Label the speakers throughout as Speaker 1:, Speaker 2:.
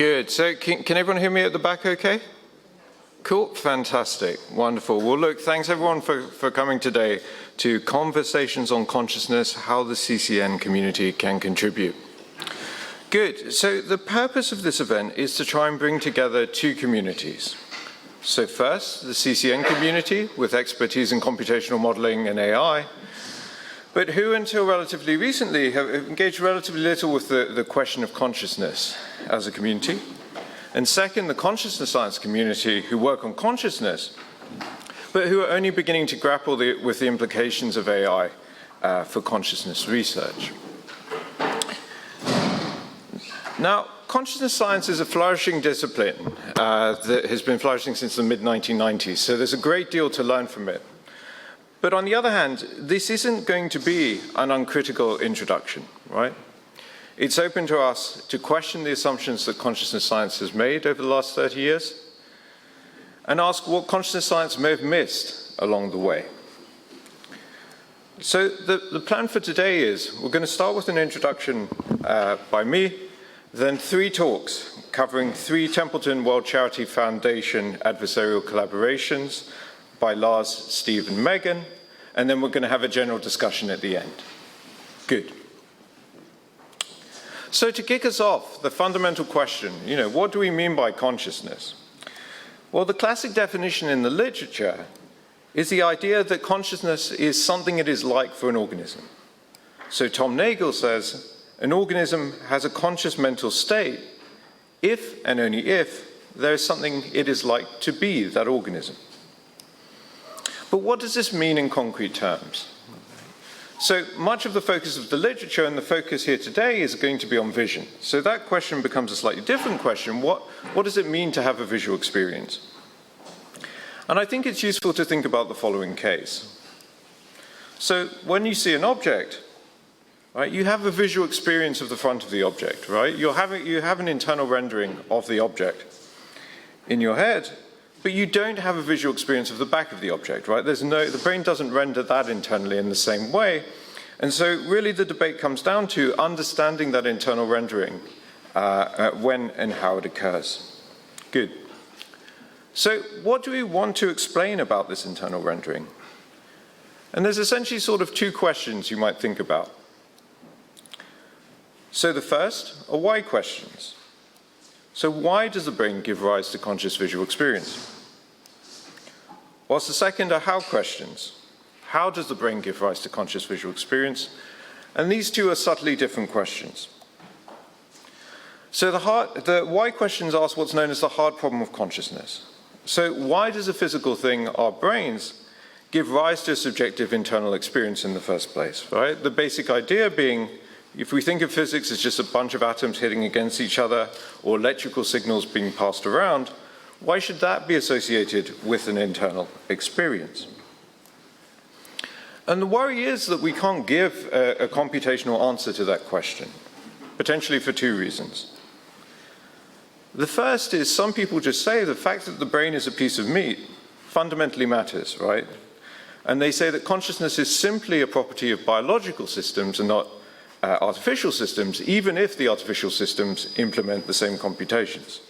Speaker 1: Good. So can everyone hear me at the back okay? Cool. Fantastic. Wonderful. Well, look, thanks everyone for coming today to Conversations on Consciousness, how the CCN community can contribute. Good. So the purpose of this event is to try and bring together two communities. So first, the CCN community with expertise in computational modeling and AI, but who until relatively recently have engaged relatively little with the question of consciousness as a community. And second, the consciousness science community who work on consciousness, but who are only beginning to grapple with the implications of AI for consciousness research. Now, consciousness science is a flourishing discipline that has been flourishing since the mid-1990s, so there's a great deal to learn from it. But on the other hand, this isn't going to be an uncritical introduction, right? It's open to us to question the assumptions that consciousness science has made over the last 30 years and ask what consciousness science may have missed along the way. So the plan for today is we're going to start with an introduction by me, then 3 talks covering 3 Templeton World Charity Foundation adversarial collaborations by Lars, Steve, and Megan, and then we're going to have a general discussion at the end. Good. So to kick us off, the fundamental question, what do we mean by consciousness? Well, the classic definition in the literature is the idea that consciousness is something it is like for an organism. So Tom Nagel says, an organism has a conscious mental state if and only if there is something it is like to be that organism. But what does this mean in concrete terms? So much of the focus of the literature and the focus here today is going to be on vision. So that question becomes a slightly different question. What does it mean to have a visual experience? And I think it's useful to think about the following case. So when you see an object, right, you have a visual experience of the front of the object, right? You have an internal rendering of the object in your head, but you don't have a visual experience of the back of the object, right? The brain doesn't render that internally in the same way. And so really the debate comes down to understanding that internal rendering when and how it occurs. Good. So what do we want to explain about this internal rendering? And there's essentially sort of 2 questions you might think about. So the first are why questions. So why does the brain give rise to conscious visual experience? Whilst the second are how questions. How does the brain give rise to conscious visual experience? And these 2 are subtly different questions. So the why questions ask what's known as the hard problem of consciousness. So why does a physical thing, our brains, give rise to a subjective internal experience in the first place, right? The basic idea being, if we think of physics as just a bunch of atoms hitting against each other or electrical signals being passed around, why should that be associated with an internal experience? And the worry is that we can't give a computational answer to that question, potentially for 2 reasons. The first is some people just say the fact that the brain is a piece of meat fundamentally matters, right? And they say that consciousness is simply a property of biological systems and not artificial systems, even if the artificial systems implement the same computations.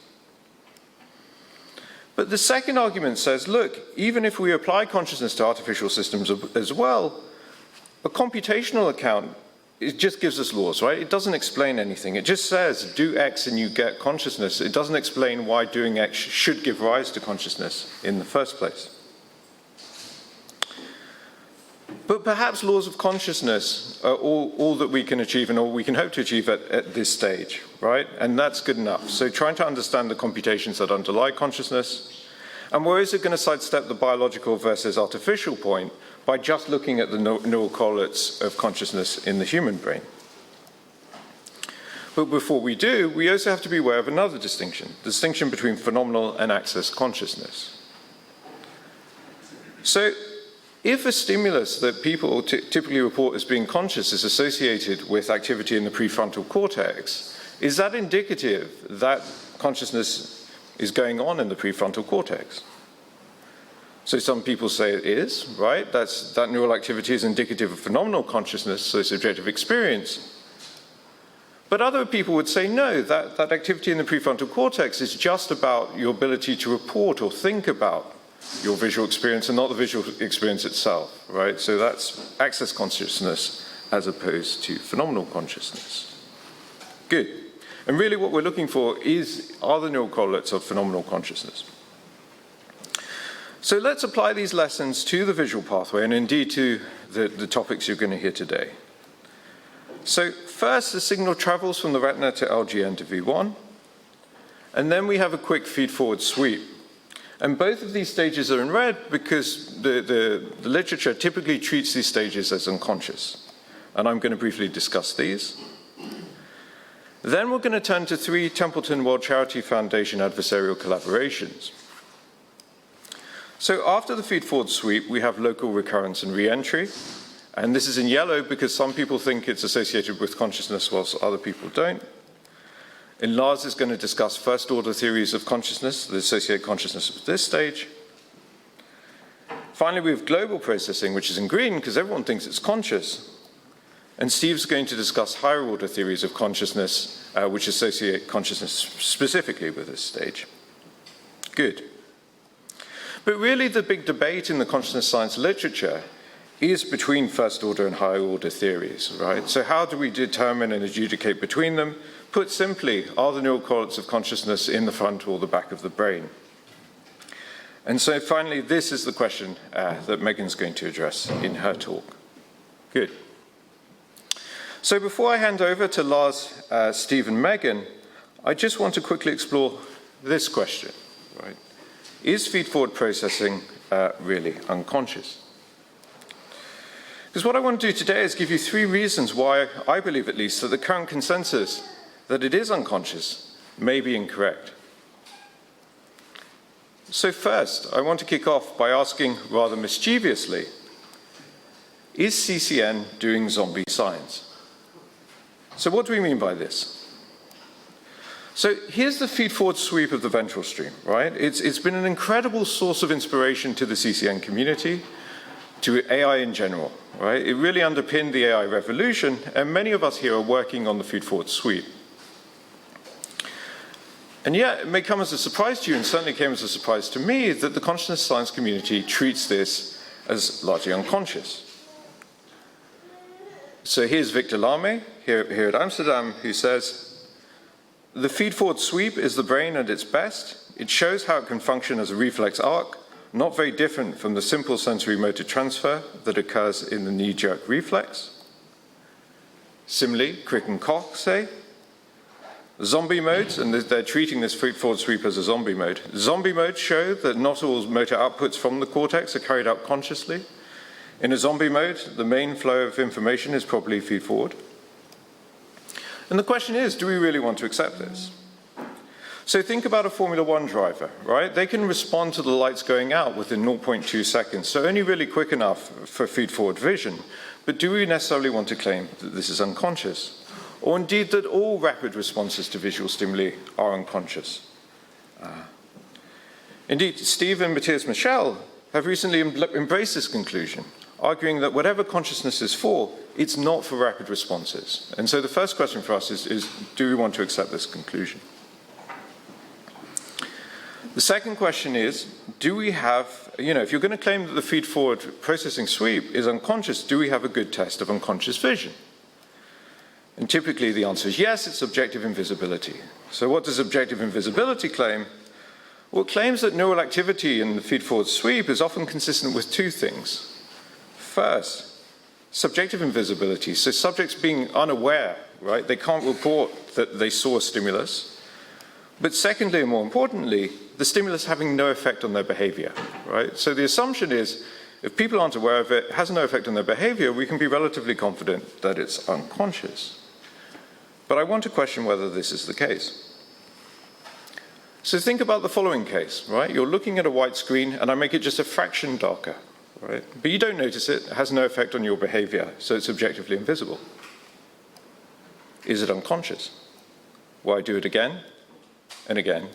Speaker 1: But the second argument says, look, even if we apply consciousness to artificial systems as well, a computational account, it just gives us laws, right? It doesn't explain anything. It just says, do X and you get consciousness. It doesn't explain why doing X should give rise to consciousness in the first place. But perhaps laws of consciousness are all that we can achieve and all we can hope to achieve at this stage, right? And that's good enough. So trying to understand the computations that underlie consciousness, and we're also going to sidestep the biological versus artificial point by just looking at the neural correlates of consciousness in the human brain. But before we do, we also have to be aware of another distinction, the distinction between phenomenal and access consciousness. So if a stimulus that people typically report as being conscious is associated with activity in the prefrontal cortex, is that indicative that consciousness is going on in the prefrontal cortex? So some people say it is, right? That neural activity is indicative of phenomenal consciousness, so subjective experience. But other people would say, no, that activity in the prefrontal cortex is just about your ability to report or think about your visual experience and not the visual experience itself, right? So that's access consciousness as opposed to phenomenal consciousness. Good. And really what we're looking for are the neural correlates of phenomenal consciousness. So let's apply these lessons to the visual pathway and indeed to the topics you're going to hear today. So first, the signal travels from the retina to LGN to V1, and then we have a quick feed-forward sweep. And both of these stages are in red because the literature typically treats these stages as unconscious. And I'm going to briefly discuss these. Then we're going to turn to 3 Templeton World Charity Foundation adversarial collaborations. So after the feed-forward sweep, we have local recurrence and re-entry. And this is in yellow because some people think it's associated with consciousness whilst other people don't. And Lars is going to discuss first-order theories of consciousness that associate consciousness with this stage. Finally, we have global processing, which is in green because everyone thinks it's conscious. And Steve's going to discuss higher-order theories of consciousness, which associate consciousness specifically with this stage. Good. But really, the big debate in the consciousness science literature is between first-order and higher-order theories, right? So how do we determine and adjudicate between them? Put simply, are the neural correlates of consciousness in the front or the back of the brain? And so finally, this is the question that Megan's going to address in her talk. Good. So before I hand over to Lars, Steve, and Megan, I just want to quickly explore this question, right? Is feed-forward processing really unconscious? Because what I want to do today is give you 3 reasons why I believe, at least, that the current consensus that it is unconscious may be incorrect. So first, I want to kick off by asking rather mischievously, is CCN doing zombie science? So what do we mean by this? So here's the feed-forward sweep of the ventral stream, right? It's been an incredible source of inspiration to the CCN community, to AI in general, right? It really underpinned the AI revolution, and many of us here are working on the feed-forward sweep. And yet, it may come as a surprise to you, and certainly came as a surprise to me, that the consciousness science community treats this as largely unconscious. So here's Victor Lame, here at Amsterdam, who says, the feed-forward sweep is the brain at its best. It shows how it can function as a reflex arc, not very different from the simple sensory motor transfer that occurs in the knee-jerk reflex. Similarly, Crick and Koch say, zombie modes, and they're treating this feed-forward sweep as a zombie mode. Zombie modes show that not all motor outputs from the cortex are carried out consciously. In a zombie mode, the main flow of information is probably feed-forward. And the question is, do we really want to accept this? So think about a Formula One driver, right? They can respond to the lights going out within 0.2 seconds, so only really quick enough for feed-forward vision. But do we necessarily want to claim that this is unconscious? Or indeed that all rapid responses to visual stimuli are unconscious? Indeed, Steve and Matthias Michel have recently embraced this conclusion, arguing that whatever consciousness is for, it's not for rapid responses. And so the first question for us is do we want to accept this conclusion? The second question is, do we have, if you're going to claim that the feed-forward processing sweep is unconscious, do we have a good test of unconscious vision? And typically the answer is yes, it's objective invisibility. So what does objective invisibility claim? Well, it claims that neural activity in the feed-forward sweep is often consistent with 2 things. First, subjective invisibility, so subjects being unaware, right? They can't report that they saw a stimulus. But secondly, and more importantly, the stimulus having no effect on their behavior, right? So the assumption is, if people aren't aware of it, it has no effect on their behavior, we can be relatively confident that it's unconscious. But I want to question whether this is the case. So think about the following case, right? You're looking at a white screen, and I make it just a fraction darker, right? But you don't notice it, it has no effect on your behavior, so it's objectively invisible. Is it unconscious? Well, I do it again, and again,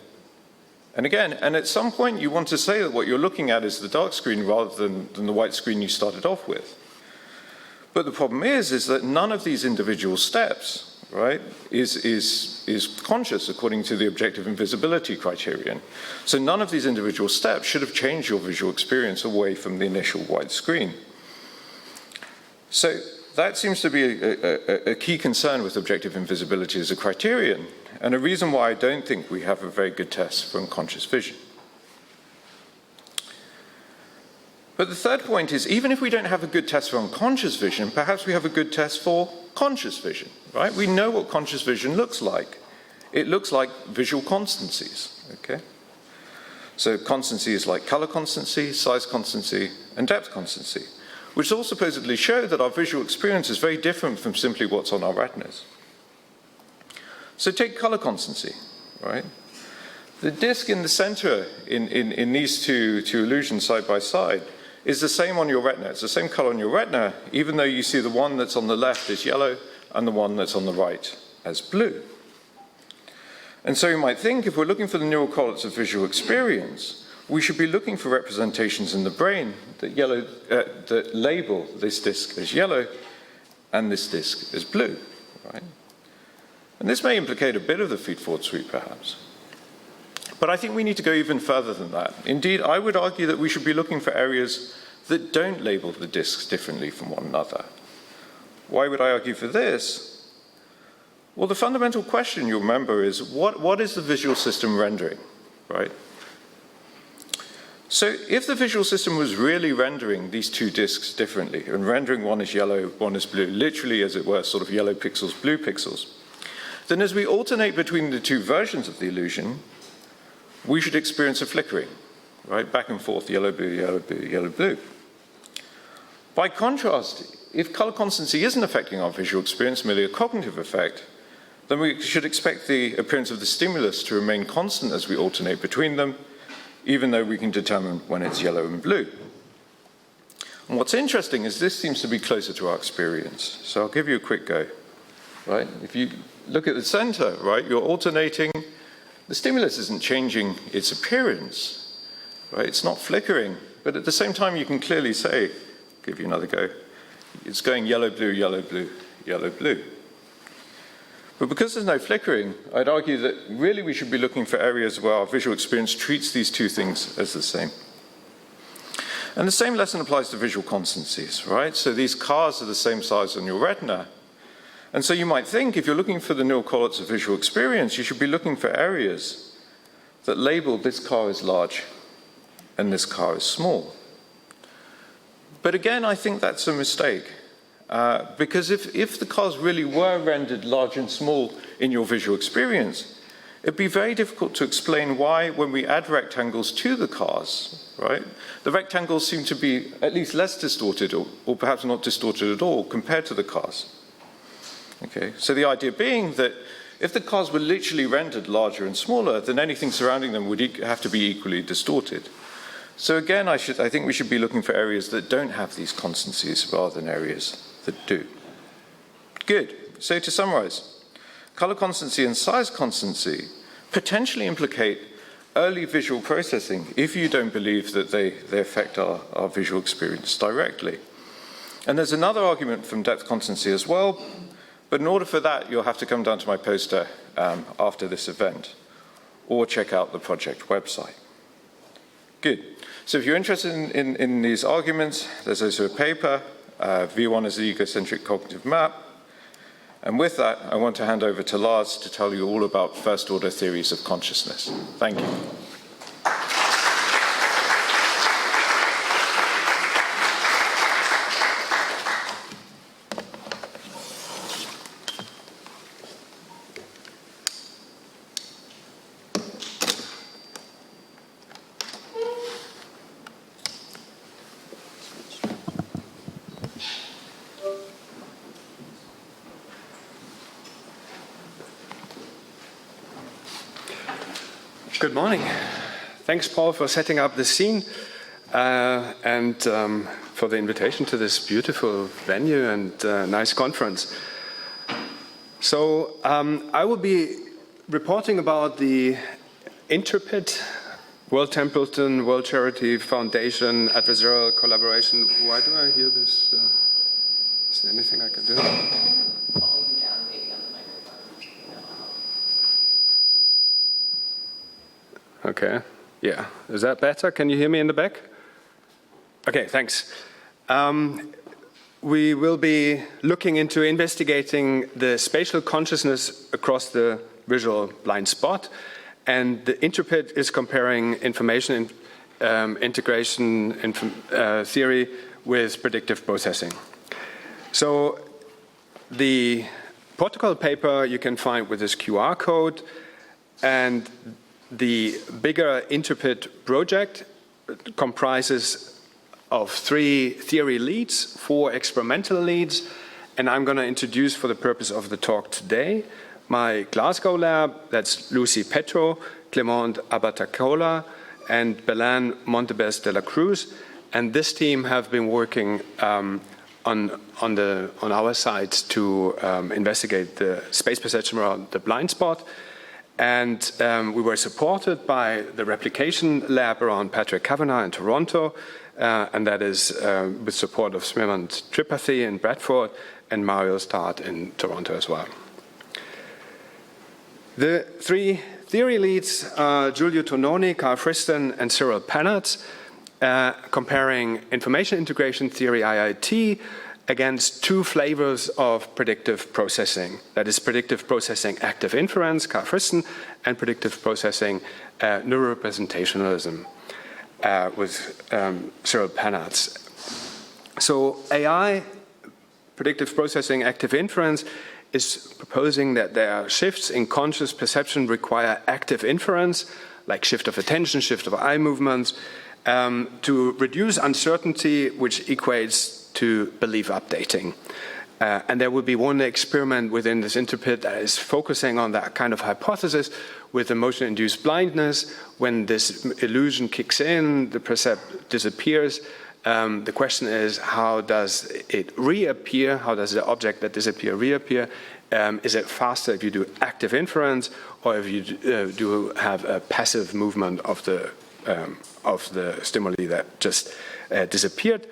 Speaker 1: and again. And at some point, you want to say that what you're looking at is the dark screen rather than the white screen you started off with. But the problem is that none of these individual steps right, is conscious according to the objective invisibility criterion. So none of these individual steps should have changed your visual experience away from the initial white screen. So that seems to be a key concern with objective invisibility as a criterion, and a reason why I don't think we have a very good test for unconscious vision. But the third point is, even if we don't have a good test for unconscious vision, perhaps we have a good test for conscious vision, right? We know what conscious vision looks like. It looks like visual constancies, okay? So constancy is like color constancy, size constancy, and depth constancy, which all supposedly show that our visual experience is very different from simply what's on our retinas. So take color constancy, right? The disk in the center in these two illusions side by side is the same on your retina. It's the same color on your retina, even though you see the one that's on the left is yellow and the one that's on the right as blue. And so you might think, if we're looking for the neural correlates of visual experience, we should be looking for representations in the brain that label this disk as yellow and this disk as blue, right? And this may implicate a bit of the feed-forward sweep, perhaps. But I think we need to go even further than that. Indeed, I would argue that we should be looking for areas that don't label the disks differently from one another. Why would I argue for this? Well, the fundamental question, you'll remember, is what is the visual system rendering, right? So if the visual system was really rendering these two disks differently, and rendering one as yellow, one as blue, literally, as it were, sort of yellow pixels, blue pixels, then as we alternate between the two versions of the illusion, we should experience a flickering, right? Back and forth, yellow, blue, yellow, blue, yellow, blue. By contrast, if color constancy isn't affecting our visual experience, merely a cognitive effect, then we should expect the appearance of the stimulus to remain constant as we alternate between them, even though we can determine when it's yellow and blue. And what's interesting is this seems to be closer to our experience. So I'll give you a quick go, right? If you look at the center, right, you're alternating. The stimulus isn't changing its appearance, right? It's not flickering, but at the same time you can clearly say, give you another go, it's going yellow, blue, yellow, blue, yellow, blue. But because there's no flickering, I'd argue that really we should be looking for areas where our visual experience treats these two things as the same. And the same lesson applies to visual constancies, right? So these cars are the same size on your retina. And so you might think, if you're looking for the neural correlates of visual experience, you should be looking for areas that label this car is large and this car is small. But again, I think that's a mistake. Because if the cars really were rendered large and small in your visual experience, it'd be very difficult to explain why, when we add rectangles to the cars, right, the rectangles seem to be at least less distorted, or perhaps not distorted at all, compared to the cars. Okay, so the idea being that if the cars were literally rendered larger and smaller, then anything surrounding them would have to be equally distorted. So again, I think we should be looking for areas that don't have these constancies rather than areas that do. Good. So to summarize, color constancy and size constancy potentially implicate early visual processing if you don't believe that they affect our visual experience directly. And there's another argument from depth constancy as well. But in order for that, you'll have to come down to my poster after this event, or check out the project website. Good. So if you're interested in these arguments, there's also a paper, V1 is the egocentric cognitive map. And with that, I want to hand over to Lars to tell you all about first-order theories of consciousness. Thank you.
Speaker 2: Good morning. Thanks, Paul, for setting up the scene and for the invitation to this beautiful venue and nice conference. So I will be reporting about the Intrepid, World Templeton, World Charity Foundation, adversarial collaboration. Why do I hear this? Is there anything I can do? Okay. Yeah. Is that better? Can you hear me in the back? Okay, thanks. We will be looking into investigating the spatial consciousness across the visual blind spot. And the interpret is comparing information integration theory with predictive processing. So the protocol paper you can find with this QR code, and the bigger interpret project comprises of 3 theory leads, 4 experimental leads, and I'm going to introduce, for the purpose of the talk today, my Glasgow lab. That's Lucy Petro, Clement Abatacola, and Belén Montebes de la Cruz. And this team have been working on our side to investigate the space perception around the blind spot. And we were supported by the replication lab around Patrick Kavanagh in Toronto, and that is with support of Smirmant Tripathi in Bradford and Mario Start in Toronto as well. The 3 theory leads are Giulio Tononi, Carl Friston, and Cyril Pannertz, comparing information integration theory IIT against 2 flavors of predictive processing. That is predictive processing active inference, Carl Friston, and predictive processing neurorepresentationalism with Cyril Pannertz. So AI, predictive processing active inference, is proposing that there are shifts in conscious perception require active inference, like shift of attention, shift of eye movements, to reduce uncertainty, which equates to belief updating. And there will be one experiment within this interpret that is focusing on that kind of hypothesis with emotion-induced blindness. When this illusion kicks in, the percept disappears. The question is, how does it reappear? How does the object that disappears reappear? Is it faster if you do active inference, or if you do have a passive movement of the stimuli that just disappeared?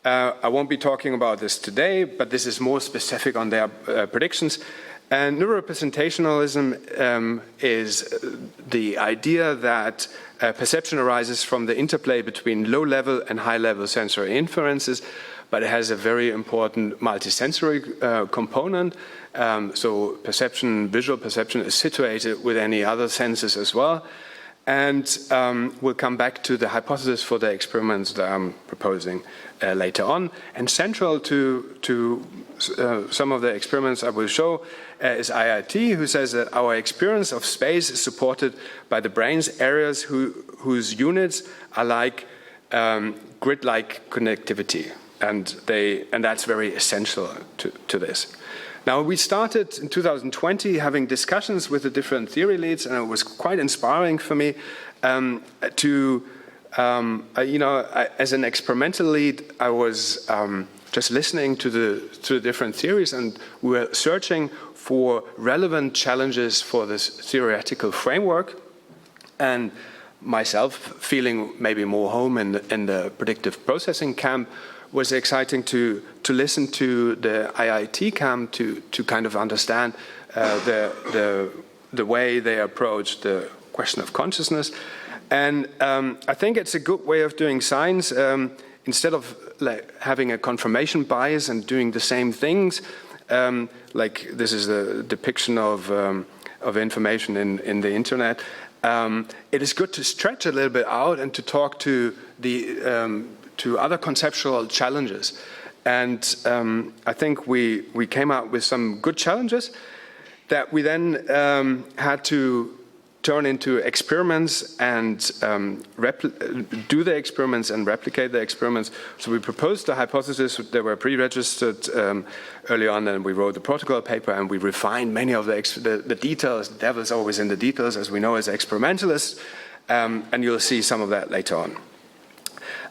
Speaker 2: I won't be talking about this today, but this is more specific on their predictions. And neurorepresentationalism is the idea that perception arises from the interplay between low-level and high-level sensory inferences, but it has a very important multisensory component. So perception, visual perception, is situated with any other senses as well. And we'll come back to the hypothesis for the experiments that I'm proposing later on. And central to some of the experiments I will show is IIT, who says that our experience of space is supported by the brain's areas whose units are like grid-like connectivity. And that's very essential to this. Now, we started in 2020 having discussions with the different theory leads, and it was quite inspiring for me as an experimental lead, I was just listening to the different theories, and we were searching for relevant challenges for this theoretical framework. And myself, feeling maybe more home in the predictive processing camp, was exciting to listen to the IIT camp to kind of understand the way they approach the question of consciousness. And I think it's a good way of doing science. Instead of having a confirmation bias and doing the same things, like this is a depiction of information in the internet, it is good to stretch a little bit out and to talk to to other conceptual challenges. And I think we came out with some good challenges that we then had to turn into experiments and do the experiments and replicate the experiments. So we proposed the hypothesis that were pre-registered early on, and we wrote the protocol paper, and we refined many of the details. The devil's always in the details, as we know as experimentalists, and you'll see some of that later on.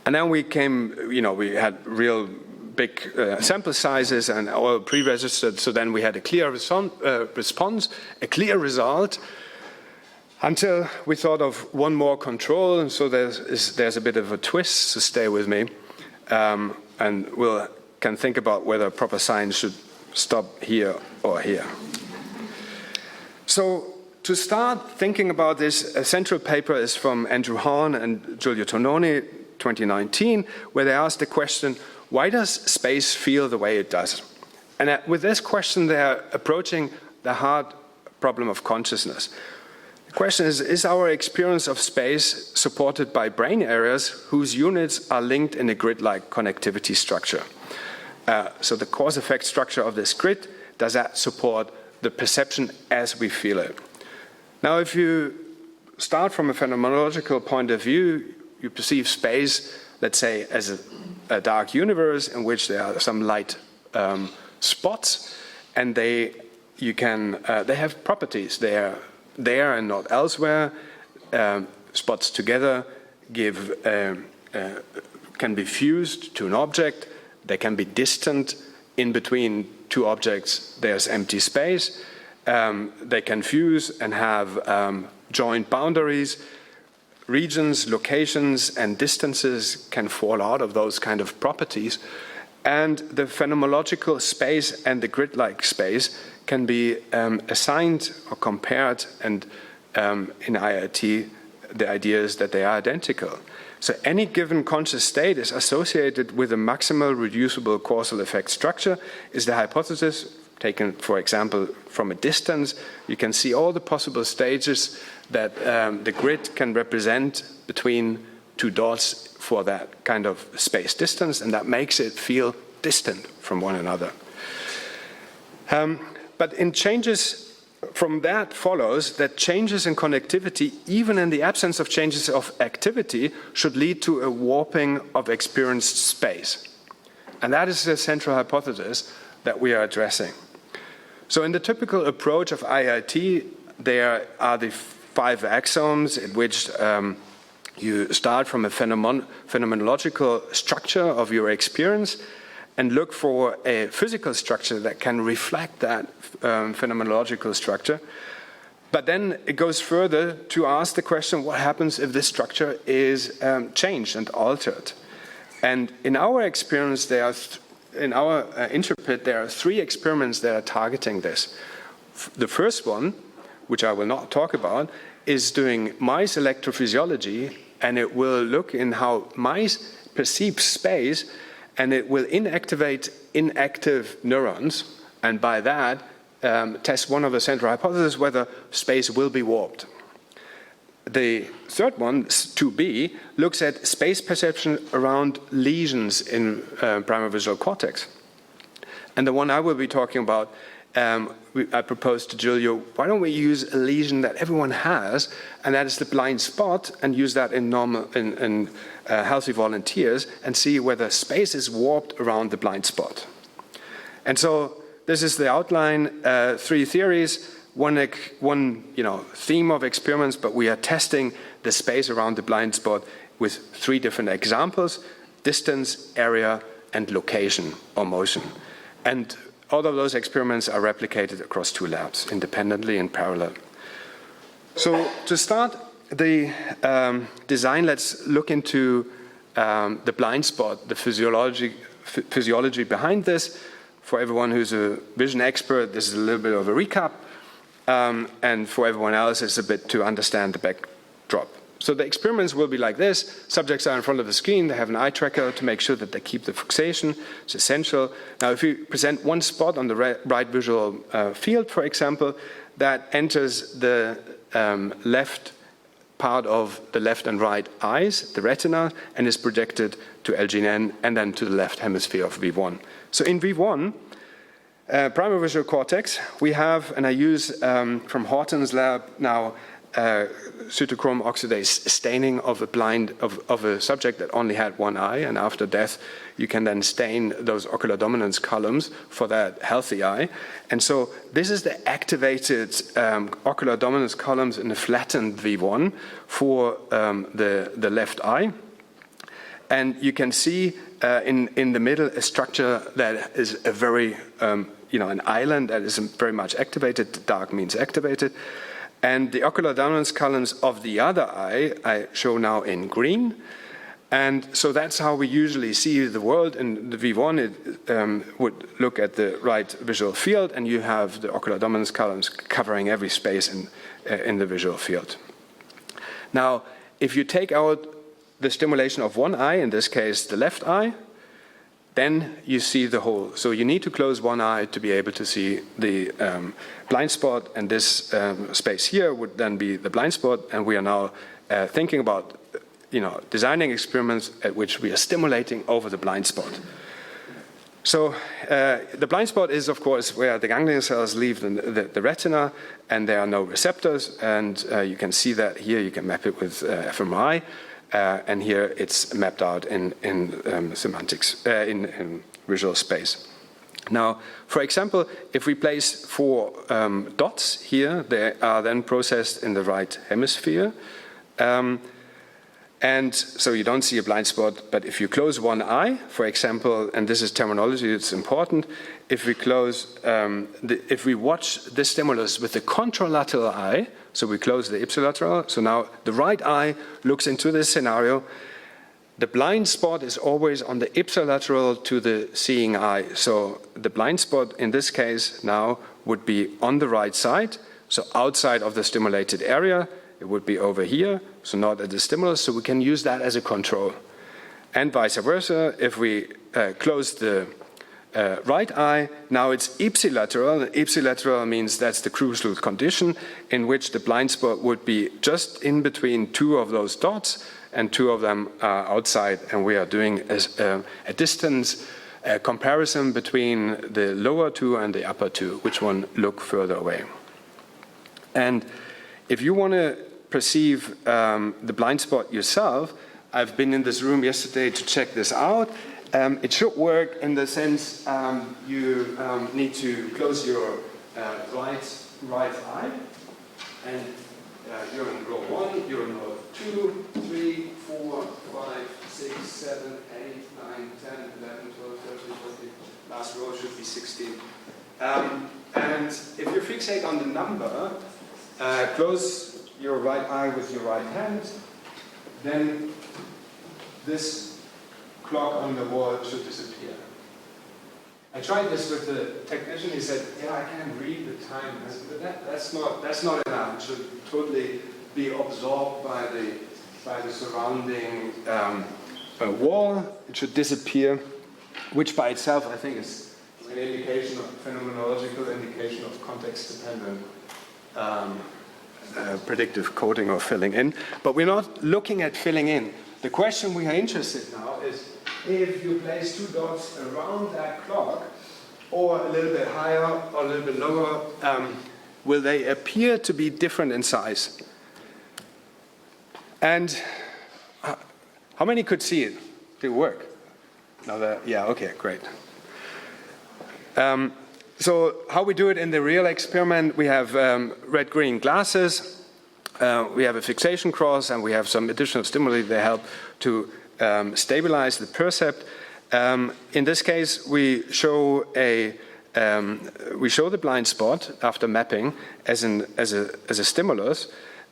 Speaker 2: And then we we had real big sample sizes and all pre-registered, so then we had a clear response, a clear result, until we thought of one more control. And so there's a bit of a twist, so stay with me, and we can think about whether proper science should stop here or here. So to start thinking about this, a central paper is from Andrew Hahn and Giulio Tononi, 2019, where they asked the question, why does space feel the way it does? And with this question, they're approaching the hard problem of consciousness. The question is our experience of space supported by brain areas whose units are linked in a grid-like connectivity structure? So the cause-effect structure of this grid, does that support the perception as we feel it? Now, if you start from a phenomenological point of view, you perceive space, let's say, as a dark universe in which there are some light spots, and they have properties. They are there and not elsewhere. Spots together can be fused to an object. They can be distant. In between two objects, there's empty space. They can fuse and have joint boundaries. Regions, locations, and distances can fall out of those kind of properties. And the phenomenological space and the grid-like space can be assigned or compared, and in IIT, the idea is that they are identical. So any given conscious state is associated with a maximal reducible causal effect structure, is the hypothesis. Taken, for example, from a distance, you can see all the possible stages that the grid can represent between two dots for that kind of space distance, and that makes it feel distant from one another. But in changes from that follows that changes in connectivity, even in the absence of changes of activity, should lead to a warping of experienced space. And that is the central hypothesis that we are addressing. So in the typical approach of IIT, there are the 5 axioms in which you start from a phenomenological structure of your experience and look for a physical structure that can reflect that phenomenological structure. But then it goes further to ask the question, what happens if this structure is changed and altered? And in our experience, in our interpret, there are 3 experiments that are targeting this. The first one, which I will not talk about, is doing mice electrophysiology, and it will look in how mice perceive space, and it will inactivate inactive neurons, and by that test one of the central hypotheses whether space will be warped. The third one, 2B, looks at space perception around lesions in primary visual cortex. And the one I will be talking about, I proposed to Giulio, why don't we use a lesion that everyone has, and that is the blind spot, and use that in healthy volunteers, and see whether space is warped around the blind spot. And so this is the outline, 3 theories. One theme of experiments, but we are testing the space around the blind spot with 3 different examples: distance, area, and location or motion. And all of those experiments are replicated across 2 labs, independently and parallel. So to start the design, let's look into the blind spot, the physiology behind this. For everyone who's a vision expert, this is a little bit of a recap. And for everyone else, it's a bit to understand the backdrop. So the experiments will be like this. Subjects are in front of the screen. They have an eye tracker to make sure that they keep the fixation. It's essential. Now, if you present one spot on the right visual field, for example, that enters the left part of the left and right eyes, the retina, and is projected to LGN and then to the left hemisphere of V1. So in V1, primary visual cortex, we have, and I use from Horton's lab now, cytochrome oxidase staining of a subject that only had one eye, and after death you can then stain those ocular dominance columns for that healthy eye. And so this is the activated ocular dominance columns in a flattened V1 for the left eye. And you can see in the middle a structure that is a very, an island that is very much activated. Dark means activated. And the ocular dominance columns of the other eye I show now in green. And so that's how we usually see the world. In the V1, it would look at the right visual field, and you have the ocular dominance columns covering every space in the visual field. Now, if you take out the stimulation of one eye, in this case the left eye, then you see the whole. So you need to close one eye to be able to see the blind spot, and this space here would then be the blind spot, and we are now thinking about designing experiments at which we are stimulating over the blind spot. So the blind spot is, of course, where the ganglion cells leave the retina, and there are no receptors, and you can see that here. You can map it with fMRI. And here it's mapped out in semantics, in visual space. Now, for example, if we place 4 dots here, they are then processed in the right hemisphere. And so you don't see a blind spot, but if you close one eye, for example, and this is terminology that's important, if we close, if we watch the stimulus with the contralateral eye, so we close the ipsilateral, so now the right eye looks into this scenario, the blind spot is always on the ipsilateral to the seeing eye. So the blind spot in this case now would be on the right side, so outside of the stimulated area. It would be over here, so not at the stimulus, so we can use that as a control. And vice versa, if we close the right eye, now it's ipsilateral. Ipsilateral means that's the crucial condition in which the blind spot would be just in between 2 of those dots, and 2 of them are outside, and we are doing a distance comparison between the lower 2 and the upper 2, which one look further away. And if you want to perceive the blind spot yourself, I've been in this room yesterday to check this out. It should work in the sense you need to close your right eye, and you're in row 1, you're in row 2, 3, 4, 5, 6, 7, 8, 9, 10, 11, 12, 13, 14. Last row should be 16. And if you fixate on the number, close your right eye with your right hand, then this clock on the wall should disappear. I tried this with the technician. He said, "Yeah, I can read the time, but that's not enough. It should totally be absorbed by the surrounding wall. It should disappear," which by itself I think is an indication of phenomenological indication of context-dependent predictive coding or filling in. But we're not looking at filling in. The question we are interested now is if you place 2 dots around that clock, or a little bit higher or a little bit lower, will they appear to be different in size? And how many could see it? Did it work? No, yeah, okay, great. So how we do it in the real experiment, we have red-green glasses, we have a fixation cross, and we have some additional stimuli that help to stabilize the percept. In this case, we show the blind spot after mapping as a stimulus,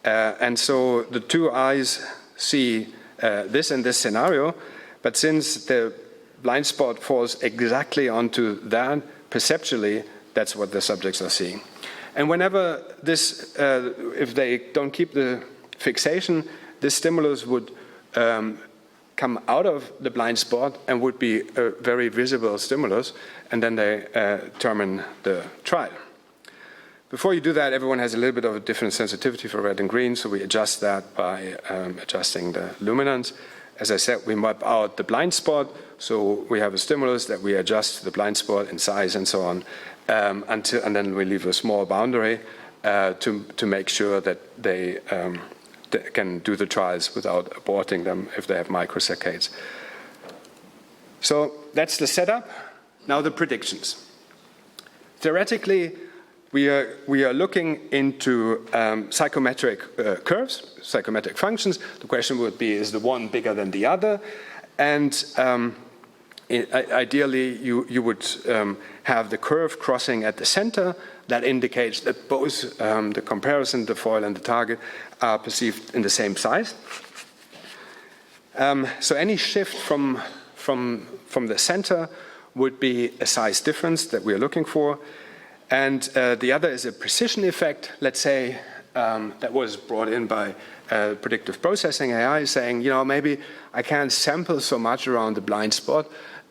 Speaker 2: and so the 2 eyes see this in this scenario, but since the blind spot falls exactly onto that, perceptually, that's what the subjects are seeing. And whenever this, if they don't keep the fixation, this stimulus would come out of the blind spot and would be a very visible stimulus, and then they termine the trial. Before you do that, everyone has a little bit of a different sensitivity for red and green, so we adjust that by adjusting the luminance. As I said, we map out the blind spot, so we have a stimulus that we adjust to the blind spot in size and so on, and then we leave a small boundary to make sure that they can do the trials without aborting them if they have microsaccades. So that's the setup. Now the predictions. Theoretically, we are looking into psychometric curves, psychometric functions. The question would be, is the one bigger than the other? And ideally, you would have the curve crossing at the center. That indicates that both the comparison, the foil, and the target are perceived in the same size. So any shift from the center would be a size difference that we're looking for. And the other is a precision effect, let's say, that was brought in by predictive processing AI, saying, maybe I can't sample so much around the blind spot.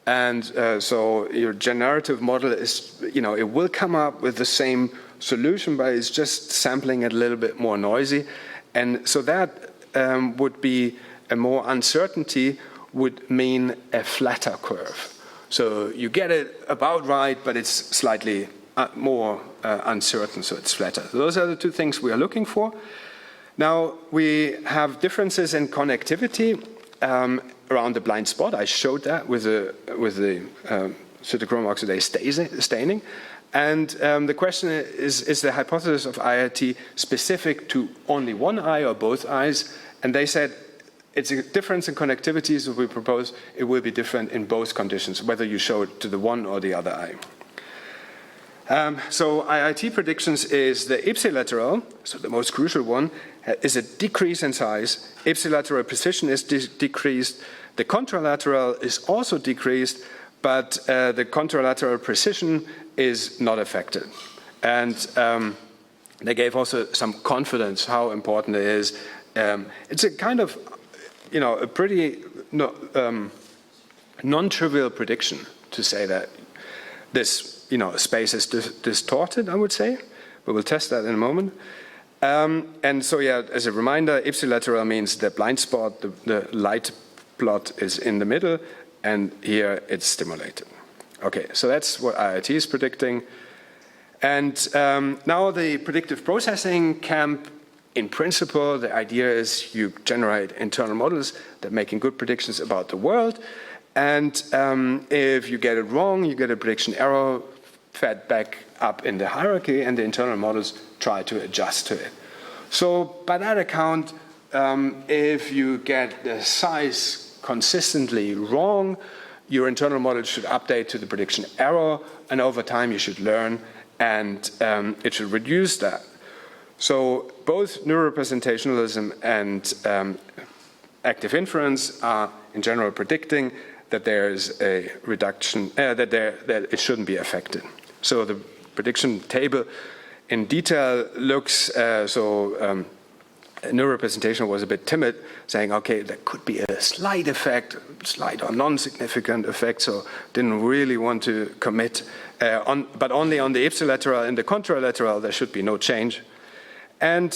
Speaker 2: And so your generative model is, it will come up with the same solution, but it's just sampling it a little bit more noisy. And so that would be a more uncertainty, would mean a flatter curve. So you get it about right, but it's slightly more uncertain, so it's flatter. So those are the two things we are looking for. Now, we have differences in connectivity around the blind spot. I showed that with the cytochrome oxidase staining. And the question is the hypothesis of IIT specific to only one eye or both eyes? And they said it's a difference in connectivity, so we propose it will be different in both conditions, whether you show it to the one or the other eye. So IIT predictions is the ipsilateral, so the most crucial one, is a decrease in size. Ipsilateral precision is decreased. The contralateral is also decreased, but the contralateral precision is not affected. And they gave also some confidence how important it is. It's a kind of, a pretty non-trivial prediction to say that this, space is distorted, I would say. But we'll test that in a moment. And so, as a reminder, ipsilateral means the blind spot, the light plot is in the middle, and here it's stimulated. Okay, so that's what IIT is predicting. And now the predictive processing camp, in principle, the idea is you generate internal models that are making good predictions about the world. And if you get it wrong, you get a prediction error fed back up in the hierarchy, and the internal models try to adjust to it. So by that account, if you get the size consistently wrong, your internal model should update to the prediction error, and over time you should learn, and it should reduce that. So both neurorepresentationalism and active inference are in general predicting that there is a reduction, that it shouldn't be affected. So the prediction table in detail looks, neurorepresentation was a bit timid, saying, okay, there could be a slight effect, slight or non-significant effect, so didn't really want to commit, but only on the ipsilateral and the contralateral, there should be no change. And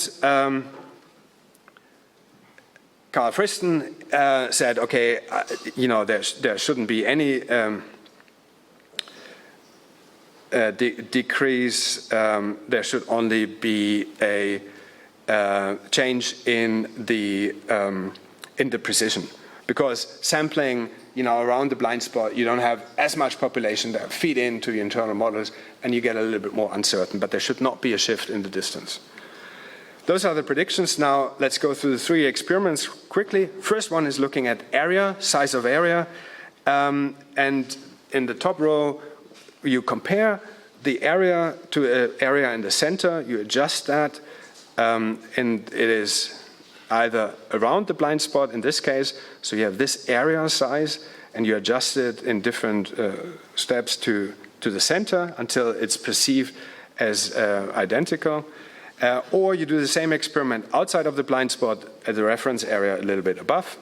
Speaker 2: Carl Friston said, okay, there shouldn't be any decrease. There should only be a change in the precision, because sampling, around the blind spot, you don't have as much population that feed into the internal models, and you get a little bit more uncertain. But there should not be a shift in the distance. Those are the predictions. Now let's go through the 3 experiments quickly. First one is looking at area, size of area. And in the top row, you compare the area to an area in the center. You adjust that. And it is either around the blind spot in this case. So you have this area size, and you adjust it in different steps to the center until it's perceived as identical. Or you do the same experiment outside of the blind spot at the reference area a little bit above,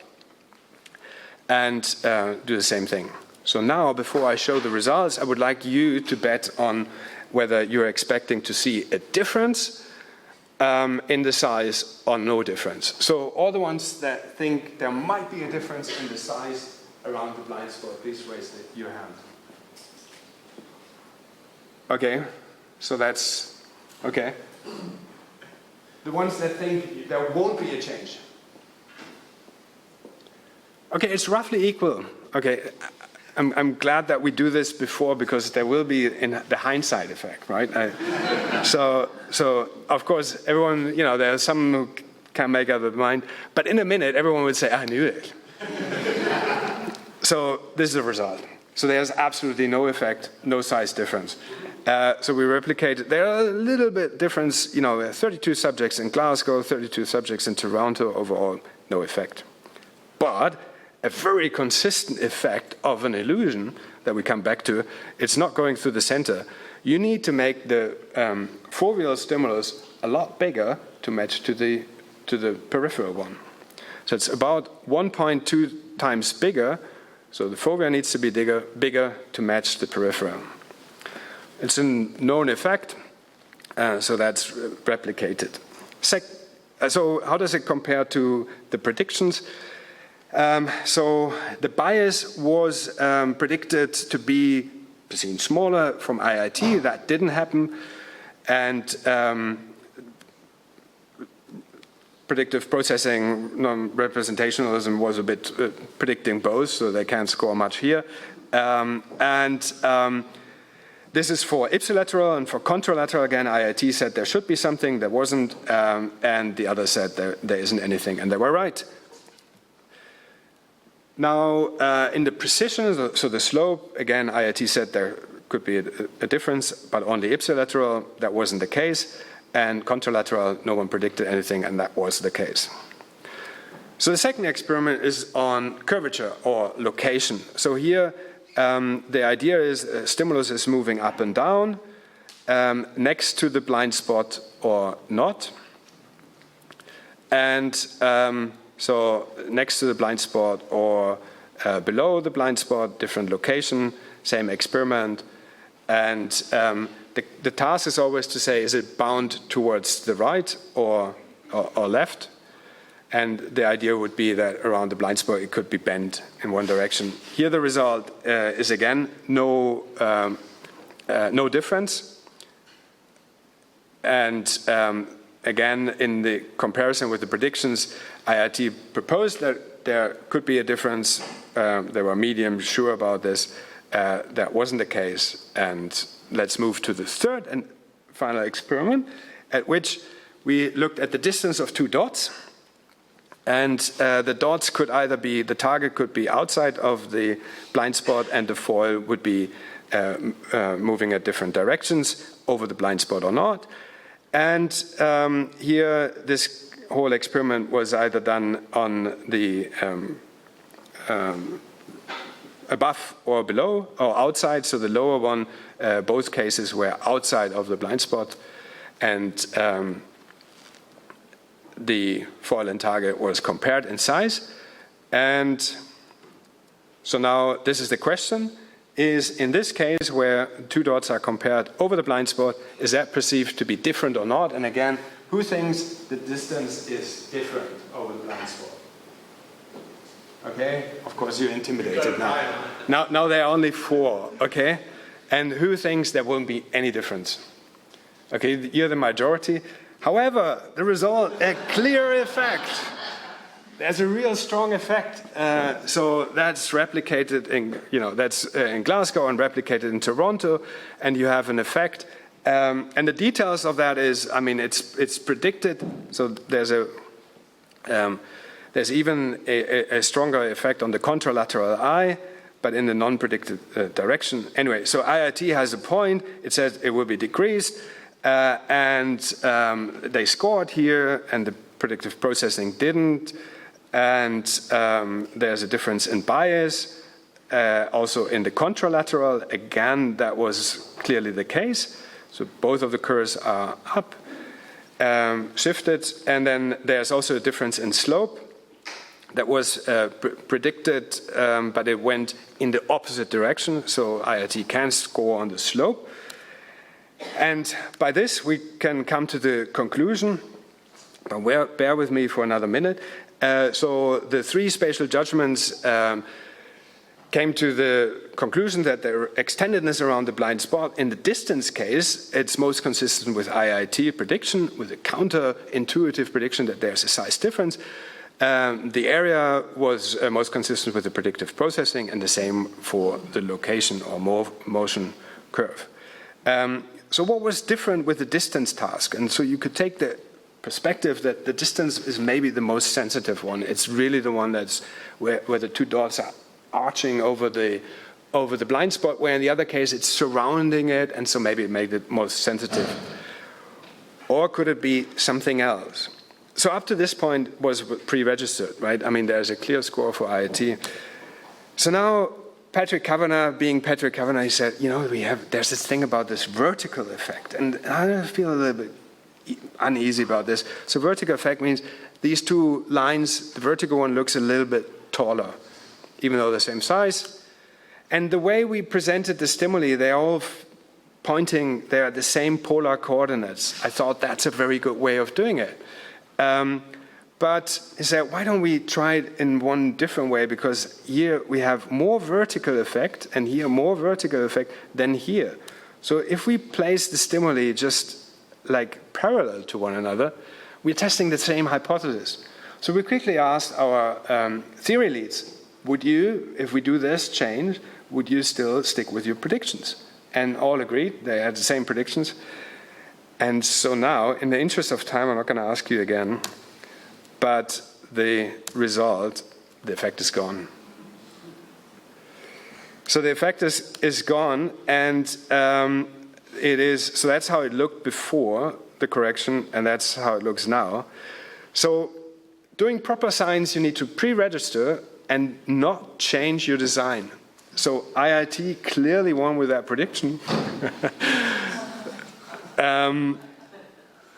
Speaker 2: and do the same thing. So now, before I show the results, I would like you to bet on whether you're expecting to see a difference in the size or no difference. So all the ones that think there might be a difference in the size around the blind spot, please raise your hand. Okay, so that's okay. The ones that think there won't be a change. Okay, it's roughly equal. Okay, I'm glad that we do this before, because there will be the hindsight effect, right? So of course, everyone, there are some who can make up their mind, but in a minute, everyone would say, I knew it. So this is the result. So there's absolutely no effect, no size difference. So we replicated. There are a little bit difference, 32 subjects in Glasgow, 32 subjects in Toronto, overall no effect. But a very consistent effect of an illusion that we come back to, it's not going through the center. You need to make the foveal stimulus a lot bigger to match to the peripheral one. So it's about 1.2 times bigger. So the fovea needs to be bigger to match the peripheral. It's a known effect, so that's replicated. So how does it compare to the predictions? So the bias was predicted to be seen smaller from IIT. That didn't happen. And predictive processing, non-representationalism was a bit predicting both, so they can't score much here. This is for ipsilateral, and for contralateral, again, IIT said there should be something, there wasn't, and the others said there isn't anything, and they were right. Now, in the precision, so the slope, again, IIT said there could be a difference, but on the ipsilateral, that wasn't the case, and contralateral, no one predicted anything, and that was the case. So the second experiment is on curvature or location. So here, the idea is a stimulus is moving up and down next to the blind spot or not. And so next to the blind spot or below the blind spot, different location, same experiment. And the task is always to say, is it bound towards the right or left? And the idea would be that around the blind spot, it could be bent in one direction. Here the result is again no difference. And again, in the comparison with the predictions, IIT proposed that there could be a difference. They were medium sure about this. That wasn't the case. And let's move to the third and final experiment, at which we looked at the distance of two dots. And the dots could either be, the target could be outside of the blind spot, and the foil would be moving at different directions over the blind spot or not. And here, this whole experiment was either done on the above or below, or outside. So the lower one, both cases were outside of the blind spot. And the foil and target was compared in size. And so now this is the question. Is in this case where two dots are compared over the blind spot, is that perceived to be different or not? And again, who thinks the distance is different over the blind spot? Okay, of course you're intimidated now. Now there are only 4, okay? And who thinks there won't be any difference? Okay, you're the majority. However, the result, a clear effect. There's a real strong effect. So that's replicated in, that's in Glasgow and replicated in Toronto, and you have an effect. And the details of that is, I mean, it's predicted. So there's even a stronger effect on the contralateral eye, but in the non-predicted direction. Anyway, so IIT has a point. It says it will be decreased. And they scored here, and the predictive processing didn't. And there's a difference in bias, also in the contralateral. Again, that was clearly the case. So both of the curves are up, shifted. And then there's also a difference in slope that was predicted, but it went in the opposite direction. So IIT can score on the slope. And by this, we can come to the conclusion, but bear with me for another minute. So the 3 spatial judgments came to the conclusion that the extendedness around the blind spot, in the distance case, it's most consistent with IIT prediction, with a counterintuitive prediction that there's a size difference. The area was most consistent with the predictive processing, and the same for the location or motion curve. So what was different with the distance task? And so you could take the perspective that the distance is maybe the most sensitive one. It's really the one that's where the 2 dots are arching over the blind spot, where in the other case it's surrounding it, and so maybe it made it most sensitive. Or could it be something else? So up to this point was pre-registered, right? I mean, there's a clear score for IIT. So now Patrick Kavanagh, being Patrick Kavanagh, he said, you know, there's this thing about this vertical effect. And I feel a little bit uneasy about this. So vertical effect means these two lines, the vertical one looks a little bit taller, even though the same size. And the way we presented the stimuli, they're all pointing, they're at the same polar coordinates. I thought that's a very good way of doing it. But he said, why don't we try it in one different way? Because here we have more vertical effect, and here more vertical effect than here. So if we place the stimuli just like parallel to one another, we're testing the same hypothesis. So we quickly asked our theory leads, would you, if we do this change, would you still stick with your predictions? And all agreed, they had the same predictions. And so now, in the interest of time, I'm not going to ask you again, but the result, the effect is gone. So the effect is gone, and it is, so that's how it looked before the correction, and that's how it looks now. So doing proper science, you need to pre-register and not change your design. So IIT clearly won with that prediction.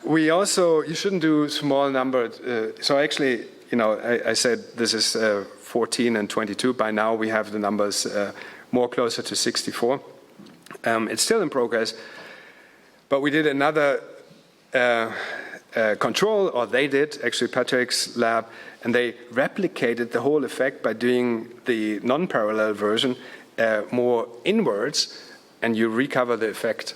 Speaker 2: We also, you shouldn't do small numbers. So actually, you know, I said this is 14 and 22. By now we have the numbers more closer to 64. It's still in progress. But we did another control, or they did, actually Patrick's lab, and they replicated the whole effect by doing the non-parallel version more inwards, and you recover the effect.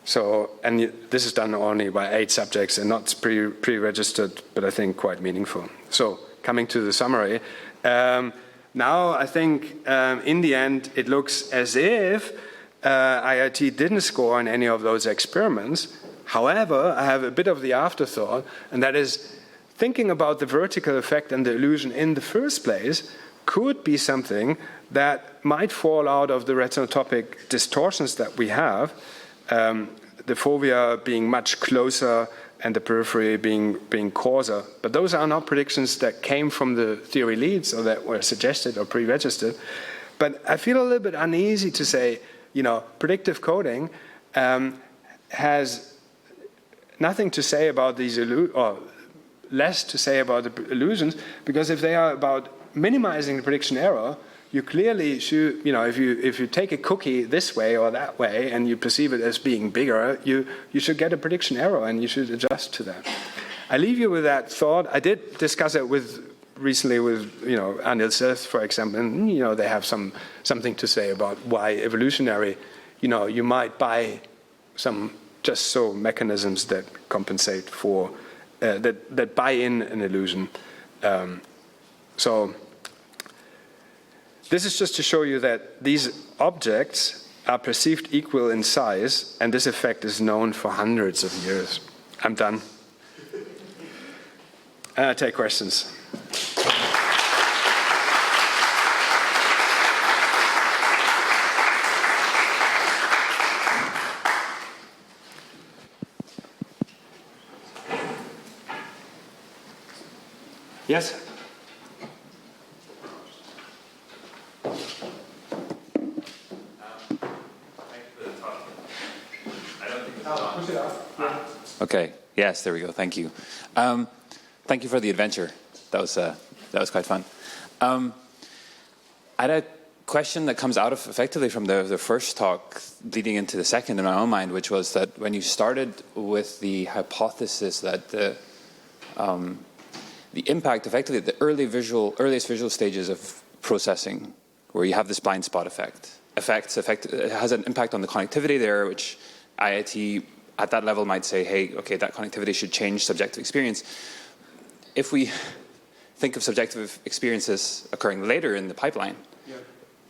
Speaker 2: So, and this is done only by 8 subjects and not pre-registered, but I think quite meaningful. So, coming to the summary, now I think in the end it looks as if IIT didn't score on any of those experiments. However, I have a bit of the afterthought, and that is thinking about the vertical effect and the illusion in the first place could be something that might fall out of the retinotopic distortions that we have, the fovea being much closer and the periphery being coarser. But those are not predictions that came from the theory leads or that were suggested or pre-registered. But I feel a little bit uneasy to say, you know, predictive coding has nothing to say about these or less to say about the illusions, because if they are about minimizing the prediction error, you clearly should, you know, if you take a cookie this way or that way and you perceive it as being bigger, you should get a prediction error and you should adjust to that. I leave you with that thought. I did discuss it recently with, you know, Anil Seth, for example, and, you know, they have something to say about why evolutionary, you know, you might buy some just so mechanisms that compensate for, that buy in an illusion. So this is just to show you that these objects are perceived equal in size, and this effect is known for hundreds of years. I'm done. And I take questions. Yes?
Speaker 3: Okay. Yes, there we go. Thank you. Thank you for the adventure. That was quite fun. I had a question that comes out of effectively from the first talk leading into the second in my own mind, which was that when you started with the hypothesis that the impact effectively at the earliest visual stages of processing, where you have this blind spot effect, it has an impact on the connectivity there, which IIT at that level might say, hey, okay, that connectivity should change subjective experience. If we think of subjective experiences occurring later in the pipeline,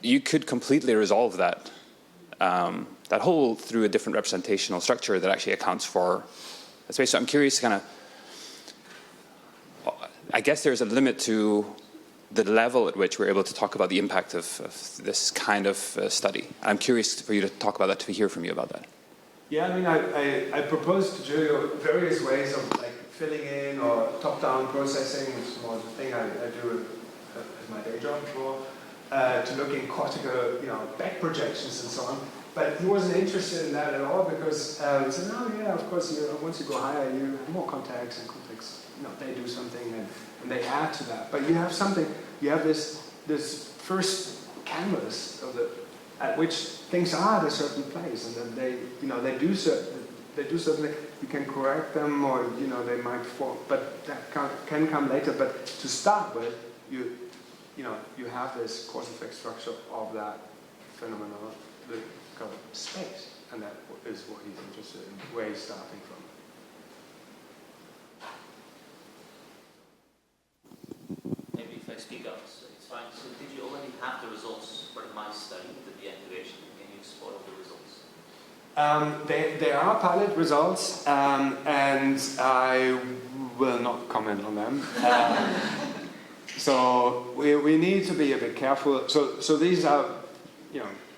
Speaker 3: you could completely resolve that that whole through a different representational structure that actually accounts for that space. So I'm curious, kind of, I guess there's a limit to the level at which we're able to talk about the impact of this kind of study. I'm curious for you to talk about that, to hear from you about that.
Speaker 2: Yeah, I mean, I proposed to Julio various ways of like filling in or top-down processing, which is more the thing I do as my day job for, to look in cortical, back projections and so on. But he wasn't interested in that at all because he said, "Oh yeah, of course. Once you go higher, you have more contacts and contacts. They do something and they add to that. But you have something. You have this first canvas of at which things are at a certain place, and then they do something. You can correct them, or they might fall, but that can come later. But to start with, you have this cause-effect structure of that phenomenon, the kind of space, and that is what he's interested in, where he's starting from.
Speaker 4: Maybe if I speak up, so it's fine. So did you already have the results for the mice study, the deactivation? Can you spoil the results?
Speaker 2: There are pilot results, and I will not comment on them. So we need to be a bit careful. So these are,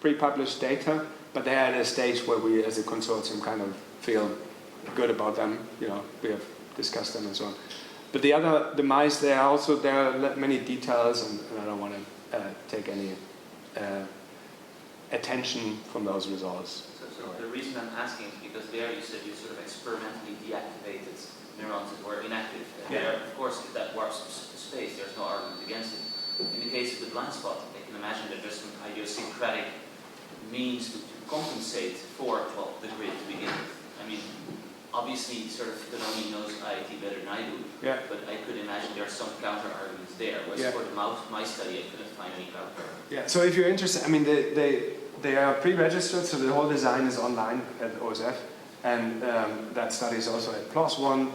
Speaker 2: pre-published data, but they're at a stage where we, as a consortium, kind of feel good about them. We have discussed them and so on. But the mice, there are many details, and I don't want to take any attention from those results.
Speaker 4: So the reason I'm asking is because there you said you sort of experimentally deactivated neurons that were inactive. And there, of course, if that warps space, there's no argument against it. In the case of the blind spot, I can imagine that there's some idiosyncratic means to compensate for, the grid to begin with. I mean, obviously, sort of, Danoni knows IIT better than I do, but I could imagine there are some counter-arguments there. Whereas for the my study, I couldn't find any counter-arguments.
Speaker 2: Yeah, so if you're interested, I mean, they are pre-registered, so the whole design is online at OSF, and that study is also at PLOS ONE,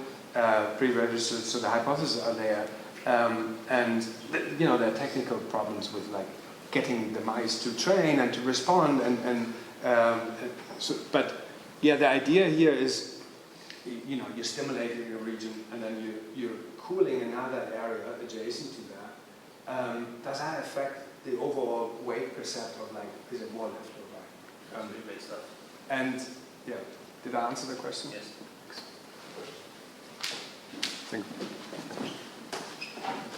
Speaker 2: pre-registered, so the hypotheses are there. And there are technical problems with getting the mice to train and to respond, but the idea here is, you're stimulating a region and then you're cooling another area adjacent to that. Does that affect the overall weight percept of is it more left or right?
Speaker 4: Great stuff.
Speaker 2: And did I answer the question?
Speaker 4: Yes.
Speaker 2: Thank you.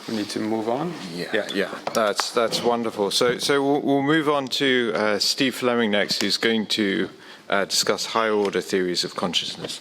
Speaker 2: We need to move on.
Speaker 1: Yeah. That's wonderful. So we'll move on to Steve Fleming next, who's going to discuss higher order theories of consciousness.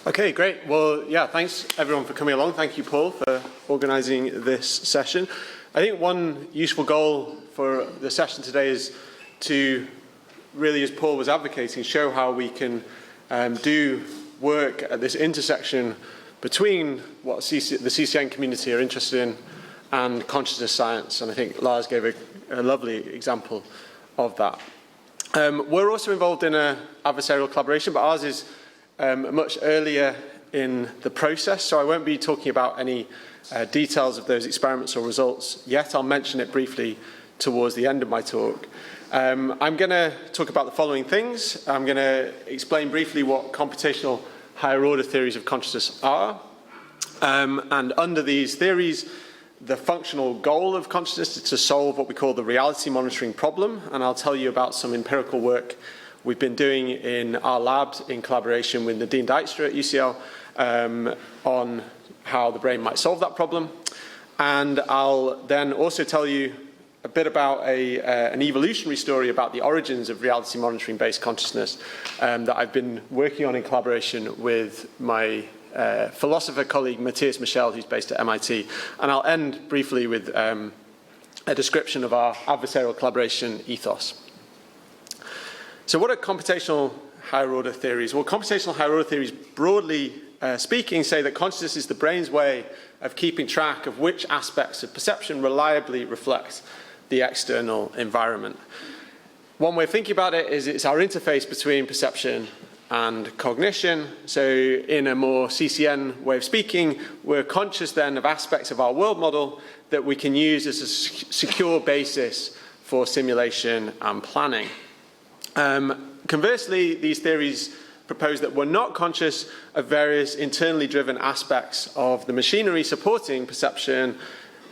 Speaker 5: Okay, great. Well, thanks everyone for coming along. Thank you, Paul, for organising this session. I think one useful goal for the session today is to really, as Paul was advocating, show how we can do work at this intersection between what the CCN community are interested in and consciousness science. And I think Lars gave a lovely example of that. We're also involved in an adversarial collaboration, but ours is much earlier in the process, so I won't be talking about any details of those experiments or results yet. I'll mention it briefly towards the end of my talk. I'm going to talk about the following things. I'm going to explain briefly what computational higher order theories of consciousness are, and under these theories, the functional goal of consciousness is to solve what we call the reality monitoring problem, and I'll tell you about some empirical work we've been doing in our labs in collaboration with Nadine Dijkstra at UCL on how the brain might solve that problem. And I'll then also tell you a bit about an evolutionary story about the origins of reality monitoring based consciousness that I've been working on in collaboration with my philosopher colleague Matthias Michel, who's based at MIT. And I'll end briefly with a description of our adversarial collaboration ethos. So what are computational higher order theories? Well, computational higher order theories, broadly speaking, say that consciousness is the brain's way of keeping track of which aspects of perception reliably reflect the external environment. One way of thinking about it is it's our interface between perception and cognition. So in a more CCN way of speaking, we're conscious then of aspects of our world model that we can use as a secure basis for simulation and planning. Conversely, these theories proposed that we're not conscious of various internally driven aspects of the machinery supporting perception,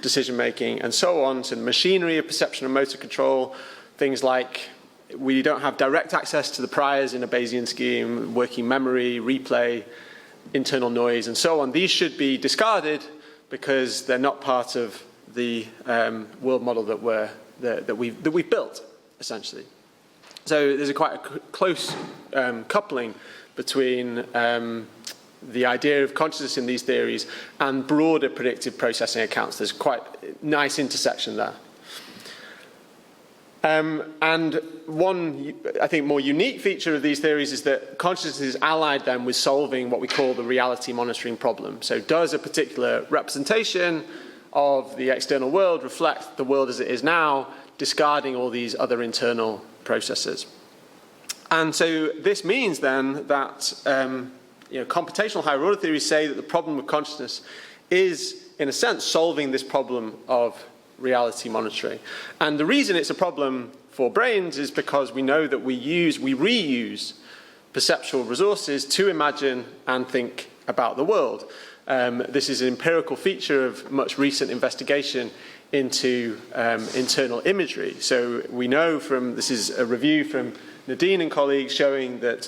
Speaker 5: decision-making, and so on. So the machinery of perception and motor control, things like we don't have direct access to the priors in a Bayesian scheme, working memory, replay, internal noise, and so on. These should be discarded because they're not part of the world model that we've built, essentially. So there's quite a close coupling between the idea of consciousness in these theories and broader predictive processing accounts. There's quite a nice intersection there. And one, I think, more unique feature of these theories is that consciousness is allied then with solving what we call the reality monitoring problem. So does a particular representation of the external world reflect the world as it is now, discarding all these other internal processes? And so this means then that computational higher order theories say that the problem with consciousness is, in a sense, solving this problem of reality monitoring. And the reason it's a problem for brains is because we know that we reuse perceptual resources to imagine and think about the world. This is an empirical feature of much recent investigation into internal imagery. So we know this is a review from Nadine and colleagues showing that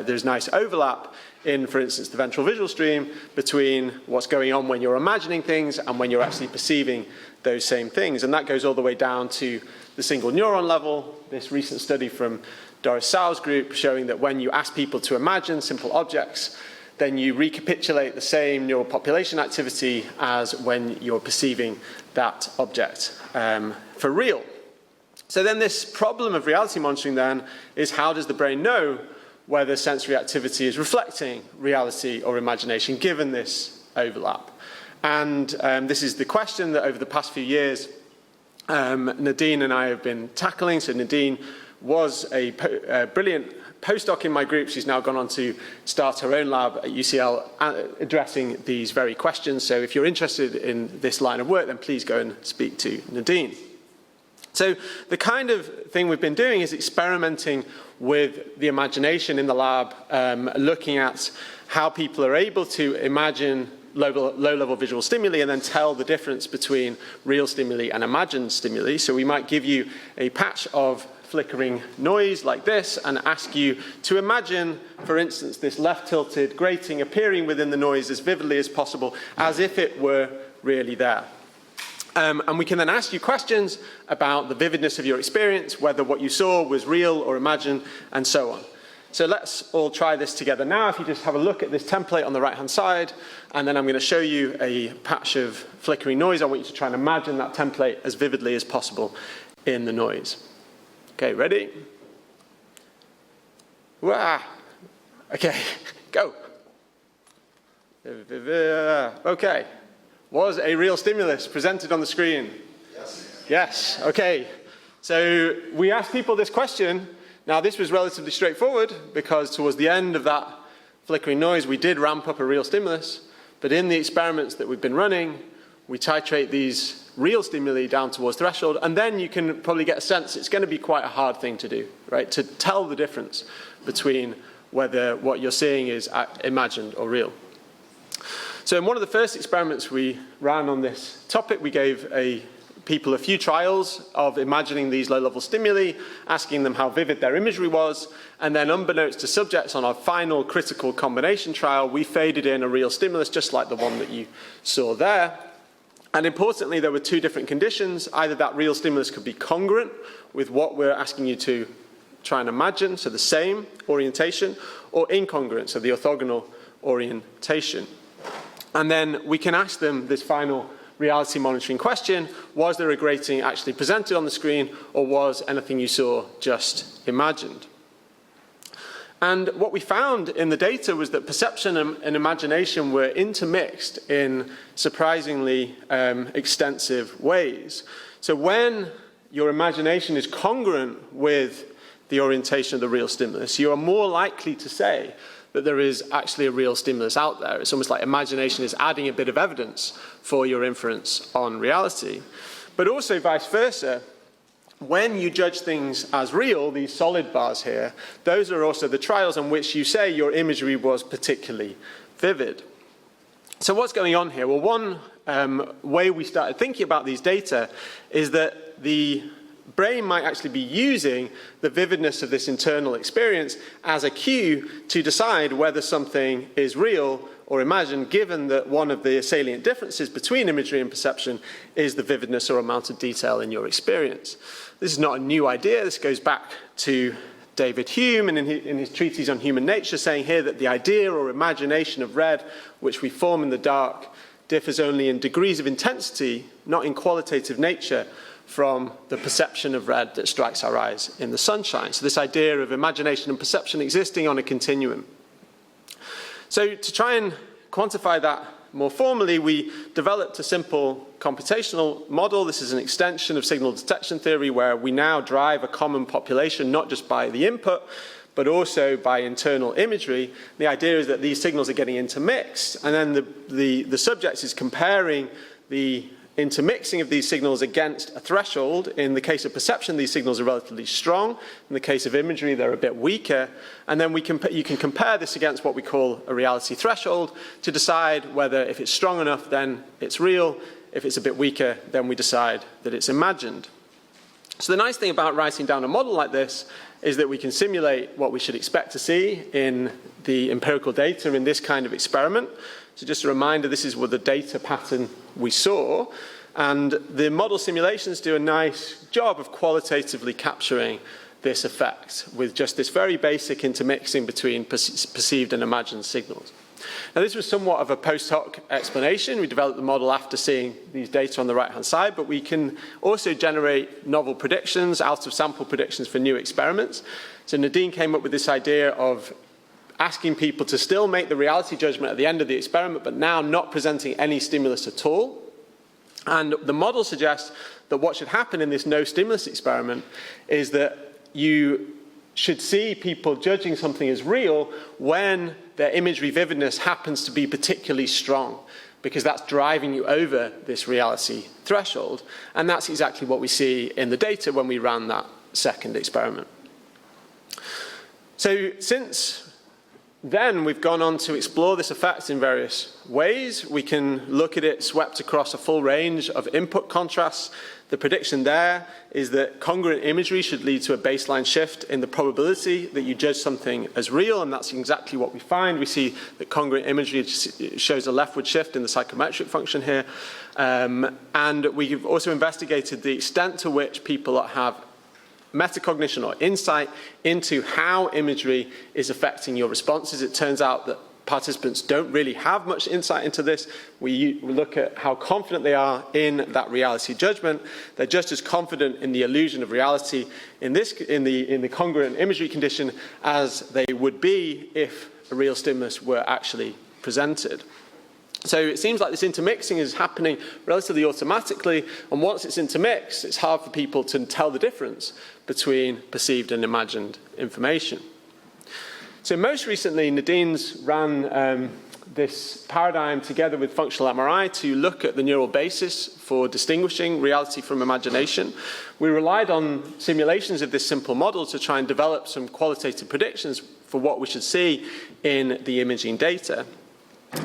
Speaker 5: there's nice overlap in, for instance, the ventral visual stream between what's going on when you're imagining things and when you're actually perceiving those same things. And that goes all the way down to the single neuron level. This recent study from Doris Sau's group showing that when you ask people to imagine simple objects, then you recapitulate the same neural population activity as when you're perceiving that object for real. So then this problem of reality monitoring then is, how does the brain know whether sensory activity is reflecting reality or imagination given this overlap? And this is the question that over the past few years Nadine and I have been tackling. So Nadine was a brilliant postdoc in my group. She's now gone on to start her own lab at UCL addressing these very questions. So if you're interested in this line of work, then please go and speak to Nadine. So the kind of thing we've been doing is experimenting with the imagination in the lab, looking at how people are able to imagine low-level visual stimuli and then tell the difference between real stimuli and imagined stimuli. So we might give you a patch of flickering noise like this and ask you to imagine, for instance, this left-tilted grating appearing within the noise as vividly as possible, as if it were really there. And we can then ask you questions about the vividness of your experience, whether what you saw was real or imagined, and so on. So let's all try this together now. If you just have a look at this template on the right-hand side, and then I'm going to show you a patch of flickering noise. I want you to try and imagine that template as vividly as possible in the noise. Okay, ready? Wah! Okay, go. Okay. Was a real stimulus presented on the screen? Yes. Yes, okay. So we asked people this question. Now this was relatively straightforward because towards the end of that flickering noise we did ramp up a real stimulus, but in the experiments that we've been running we titrate these real stimuli down towards threshold, and then you can probably get a sense it's going to be quite a hard thing to do, right? To tell the difference between whether what you're seeing is imagined or real. So in one of the first experiments we ran on this topic, we gave people a few trials of imagining these low-level stimuli, asking them how vivid their imagery was, and then unbeknownst to subjects on our final critical combination trial, we faded in a real stimulus just like the one that you saw there. And importantly, there were two different conditions. Either that real stimulus could be congruent with what we're asking you to try and imagine, so the same orientation, or incongruent, so the orthogonal orientation. And then we can ask them this final reality monitoring question: was there a grating actually presented on the screen, or was anything you saw just imagined? And what we found in the data was that perception and imagination were intermixed in surprisingly extensive ways. So when your imagination is congruent with the orientation of the real stimulus, you are more likely to say that there is actually a real stimulus out there. It's almost like imagination is adding a bit of evidence for your inference on reality. But also vice versa, when you judge things as real, these solid bars here, those are also the trials on which you say your imagery was particularly vivid. So what's going on here? Well, one way we started thinking about these data is that the brain might actually be using the vividness of this internal experience as a cue to decide whether something is real or imagined, given that one of the salient differences between imagery and perception is the vividness or amount of detail in your experience. This is not a new idea. This goes back to David Hume and in his treatise on human nature, saying here that the idea or imagination of red, which we form in the dark, differs only in degrees of intensity, not in qualitative nature, from the perception of red that strikes our eyes in the sunshine. So this idea of imagination and perception existing on a continuum. So to try and quantify that more formally, we developed a simple computational model. This is an extension of signal detection theory where we now drive a common population, not just by the input, but also by internal imagery. The idea is that these signals are getting intermixed, and then the subject is comparing the intermixing of these signals against a threshold. In the case of perception, these signals are relatively strong. In the case of imagery, they're a bit weaker. And then you can compare this against what we call a reality threshold to decide whether, if it's strong enough, then it's real. If it's a bit weaker, then we decide that it's imagined. So the nice thing about writing down a model like this is that we can simulate what we should expect to see in the empirical data in this kind of experiment. So just a reminder, this is what the data pattern we saw. And the model simulations do a nice job of qualitatively capturing this effect with just this very basic intermixing between perceived and imagined signals. Now, this was somewhat of a post hoc explanation. We developed the model after seeing these data on the right-hand side, but we can also generate novel predictions, out-of-sample predictions for new experiments. So Nadine came up with this idea of asking people to still make the reality judgment at the end of the experiment, but now not presenting any stimulus at all. And the model suggests that what should happen in this no stimulus experiment is that you should see people judging something as real when their imagery vividness happens to be particularly strong, because that's driving you over this reality threshold. And that's exactly what we see in the data when we ran that second experiment. So since then, we've gone on to explore this effect in various ways. We can look at it swept across a full range of input contrasts. The prediction there is that congruent imagery should lead to a baseline shift in the probability that you judge something as real, and that's exactly what we find. We see that congruent imagery shows a leftward shift in the psychometric function here. And we've also investigated the extent to which people have metacognition or insight into how imagery is affecting your responses. It turns out that participants don't really have much insight into this. We look at how confident they are in that reality judgment. They're just as confident in the illusion of reality in the congruent imagery condition as they would be if a real stimulus were actually presented. So it seems like this intermixing is happening relatively automatically, and once it's intermixed, it's hard for people to tell the difference between perceived and imagined information. So most recently, Nadine's ran this paradigm together with functional MRI to look at the neural basis for distinguishing reality from imagination. We relied on simulations of this simple model to try and develop some qualitative predictions for what we should see in the imaging data.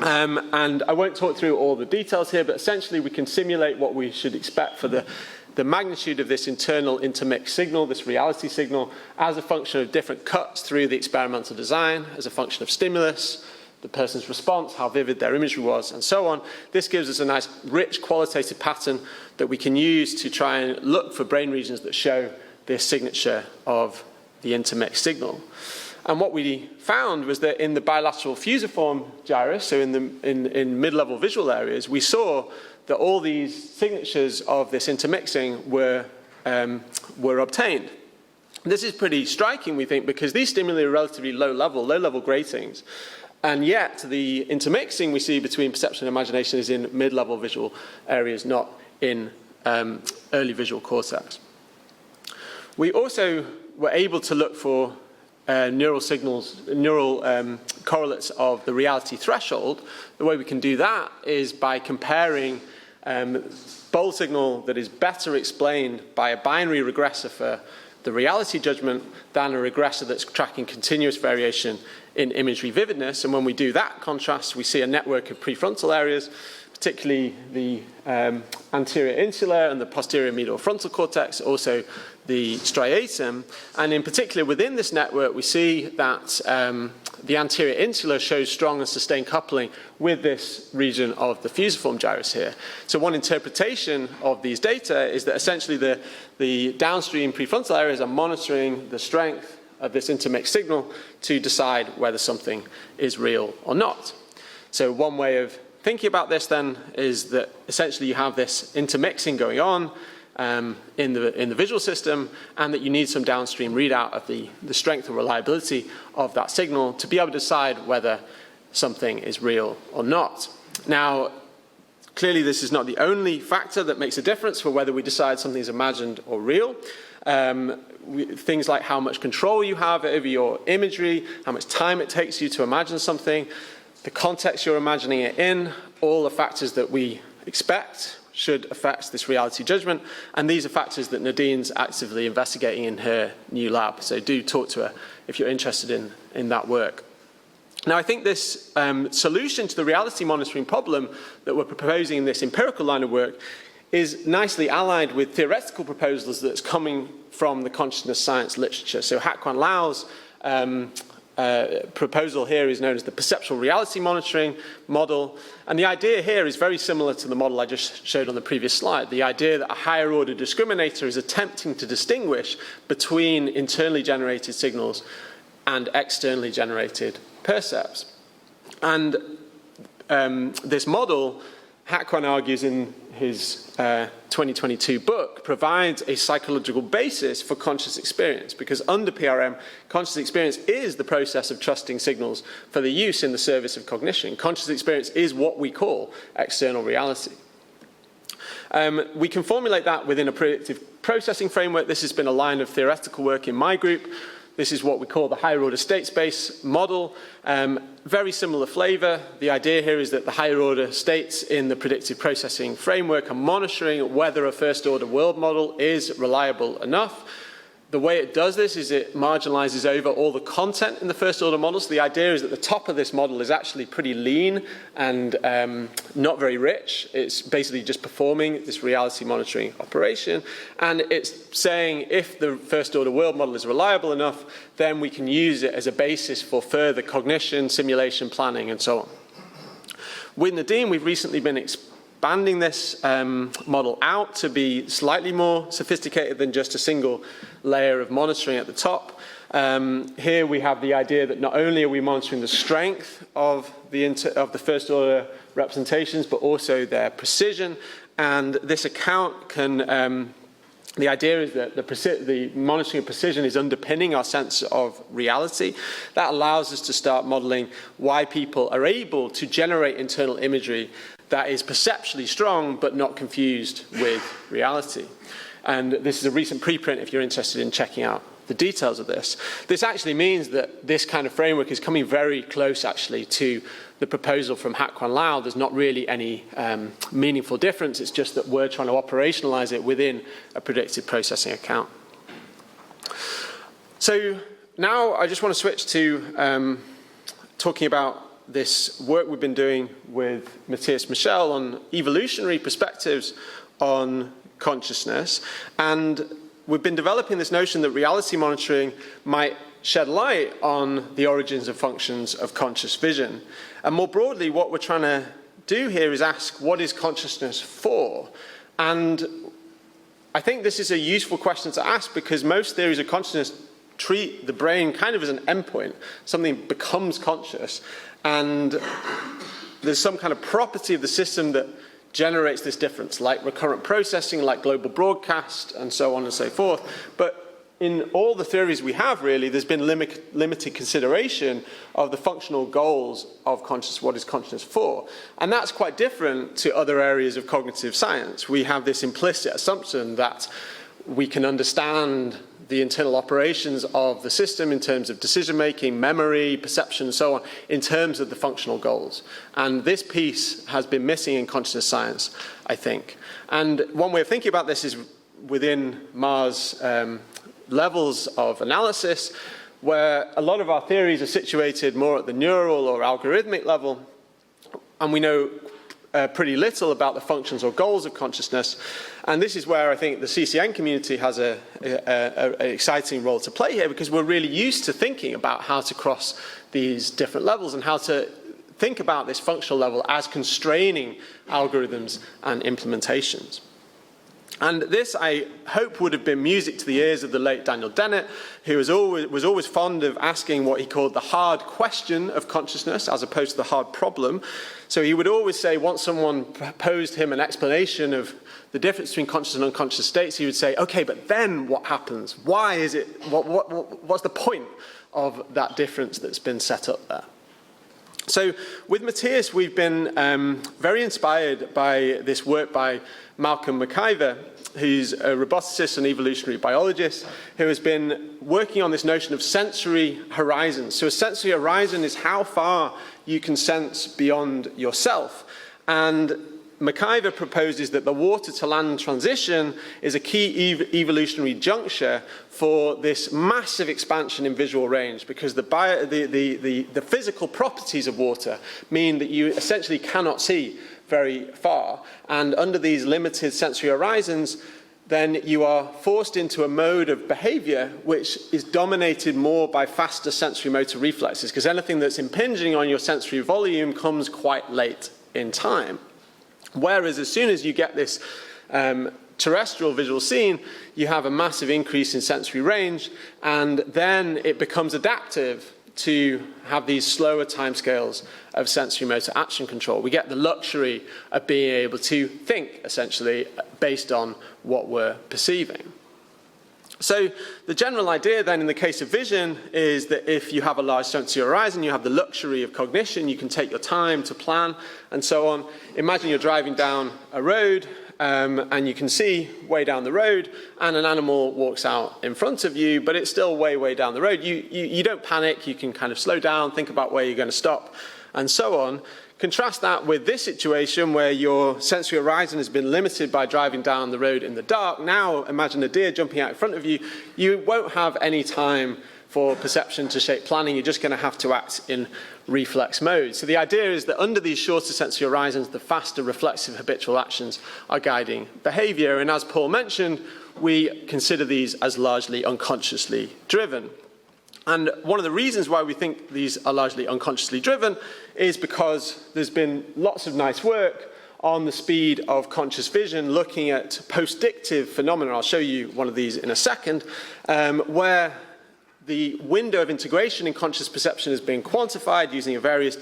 Speaker 5: And I won't talk through all the details here, but essentially we can simulate what we should expect for the magnitude of this internal intermixed signal, this reality signal, as a function of different cuts through the experimental design, as a function of stimulus, the person's response, how vivid their imagery was, and so on. This gives us a nice, rich qualitative pattern that we can use to try and look for brain regions that show this signature of the intermixed signal. And what we found was that in the bilateral fusiform gyrus, so in mid-level visual areas, we saw that all these signatures of this intermixing were obtained. This is pretty striking, we think, because these stimuli are relatively low-level gratings. And yet the intermixing we see between perception and imagination is in mid-level visual areas, not in early visual cortex. We also were able to look for neural correlates of the reality threshold. The way we can do that is by comparing bold signal that is better explained by a binary regressor for the reality judgment than a regressor that's tracking continuous variation in imagery vividness. And when we do that contrast, we see a network of prefrontal areas, particularly the anterior insular and the posterior medial frontal cortex, also the striatum. And in particular, within this network, we see that the anterior insular shows strong and sustained coupling with this region of the fusiform gyrus here. So one interpretation of these data is that essentially the downstream prefrontal areas are monitoring the strength of this intermixed signal to decide whether something is real or not. So one way of thinking about this then is that essentially you have this intermixing going on in the visual system, and that you need some downstream readout of the strength or reliability of that signal to be able to decide whether something is real or not. Now, clearly this is not the only factor that makes a difference for whether we decide something is imagined or real. Things like how much control you have over your imagery, how much time it takes you to imagine something, the context you're imagining it in, all the factors that we expect should affect this reality judgment. And these are factors that Nadine's actively investigating in her new lab. So do talk to her if you're interested in that work. Now, I think this solution to the reality monitoring problem that we're proposing in this empirical line of work is nicely allied with theoretical proposals that's coming from the consciousness science literature. So Hak-Quan Lau's proposal here is known as the perceptual reality monitoring model. And the idea here is very similar to the model I just showed on the previous slide. The idea that a higher order discriminator is attempting to distinguish between internally generated signals and externally generated percepts. And this model, Hak-Quan argues in his 2022 book, provides a psychological basis for conscious experience, because under PRM, conscious experience is the process of trusting signals for the use in the service of cognition. Conscious experience is what we call external reality. We can formulate that within a predictive processing framework. This has been a line of theoretical work in my group. This is what we call the higher order state space model. Very similar flavor. The idea here is that the higher order states in the predictive processing framework are monitoring whether a first order world model is reliable enough. The way it does this is it marginalizes over all the content in the first order model. So the idea is that the top of this model is actually pretty lean and not very rich. It's basically just performing this reality monitoring operation. And it's saying if the first order world model is reliable enough, then we can use it as a basis for further cognition, simulation, planning, and so on. With Nadine, we've recently been expanding this model out to be slightly more sophisticated than just a single layer of monitoring at the top. Here we have the idea that not only are we monitoring the strength of the first order representations, but also their precision. And this account can, the idea is that the monitoring of precision is underpinning our sense of reality. That allows us to start modeling why people are able to generate internal imagery that is perceptually strong but not confused with reality. And this is a recent preprint if you're interested in checking out the details of this. This actually means that this kind of framework is coming very close actually to the proposal from Hak-Quan Lau. There's not really any meaningful difference. It's just that we're trying to operationalize it within a predictive processing account. So now I just want to switch to talking about this work we've been doing with Matthias Michel on evolutionary perspectives on consciousness. And we've been developing this notion that reality monitoring might shed light on the origins of functions of conscious vision. And more broadly, what we're trying to do here is ask, what is consciousness for? And I think this is a useful question to ask because most theories of consciousness treat the brain kind of as an endpoint. Something becomes conscious, and there's some kind of property of the system that generates this difference, like recurrent processing, like global broadcast, and so on and so forth. But in all the theories we have, really, there's been limited consideration of the functional goals of consciousness, what is consciousness for. And that's quite different to other areas of cognitive science. We have this implicit assumption that we can understand the internal operations of the system in terms of decision-making, memory, perception, and so on, in terms of the functional goals. And this piece has been missing in consciousness science, I think. And one way of thinking about this is within Mars levels of analysis, where a lot of our theories are situated more at the neural or algorithmic level, and we know pretty little about the functions or goals of consciousness. And this is where I think the CCN community has an exciting role to play here, because we're really used to thinking about how to cross these different levels and how to think about this functional level as constraining algorithms and implementations. And this, I hope, would have been music to the ears of the late Daniel Dennett, who was always fond of asking what he called the hard question of consciousness as opposed to the hard problem. So he would always say, once someone posed him an explanation of the difference between conscious and unconscious states, he would say, okay, but then what happens? Why is it, what's the point of that difference that's been set up there? So with Matthias, we've been very inspired by this work by Malcolm McIver, who's a roboticist and evolutionary biologist, who has been working on this notion of sensory horizons. So a sensory horizon is how far you can sense beyond yourself. And McIver proposes that the water-to-land transition is a key evolutionary juncture for this massive expansion in visual range, because the physical properties of water mean that you essentially cannot see very far. And under these limited sensory horizons, then you are forced into a mode of behavior which is dominated more by faster sensory motor reflexes, because anything that's impinging on your sensory volume comes quite late in time. Whereas as soon as you get this terrestrial visual scene, you have a massive increase in sensory range, and then it becomes adaptive to have these slower timescales of sensory motor action control. We get the luxury of being able to think, essentially, based on what we're perceiving. So the general idea then in the case of vision is that if you have a large sensory horizon, you have the luxury of cognition, you can take your time to plan and so on. Imagine you're driving down a road and you can see way down the road and an animal walks out in front of you, but it's still way down the road. You don't panic, you can kind of slow down, think about where you're going to stop and so on. Contrast that with this situation where your sensory horizon has been limited by driving down the road in the dark. Now imagine a deer jumping out in front of you. You won't have any time for perception to shape planning. You're just going to have to act in reflex mode. So the idea is that under these shorter sensory horizons, the faster reflexive habitual actions are guiding behavior. And as Paul mentioned, we consider these as largely unconsciously driven. And one of the reasons why we think these are largely unconsciously driven is because there's been lots of nice work on the speed of conscious vision looking at postdictive phenomena. I'll show you one of these in a second, where the window of integration in conscious perception has been quantified using various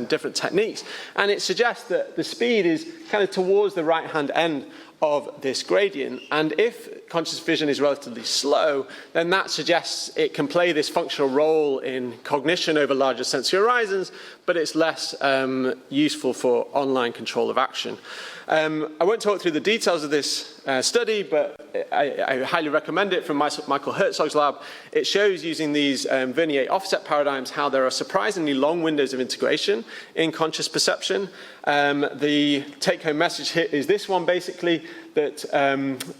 Speaker 5: different techniques. And it suggests that the speed is kind of towards the right-hand end of this gradient. And if conscious vision is relatively slow, then that suggests it can play this functional role in cognition over larger sensory horizons, but it's less useful for online control of action. I won't talk through the details of this study, but I highly recommend it from Michael Herzog's lab. It shows using these Vernier offset paradigms how there are surprisingly long windows of integration in conscious perception. The take-home message here is this one, basically, that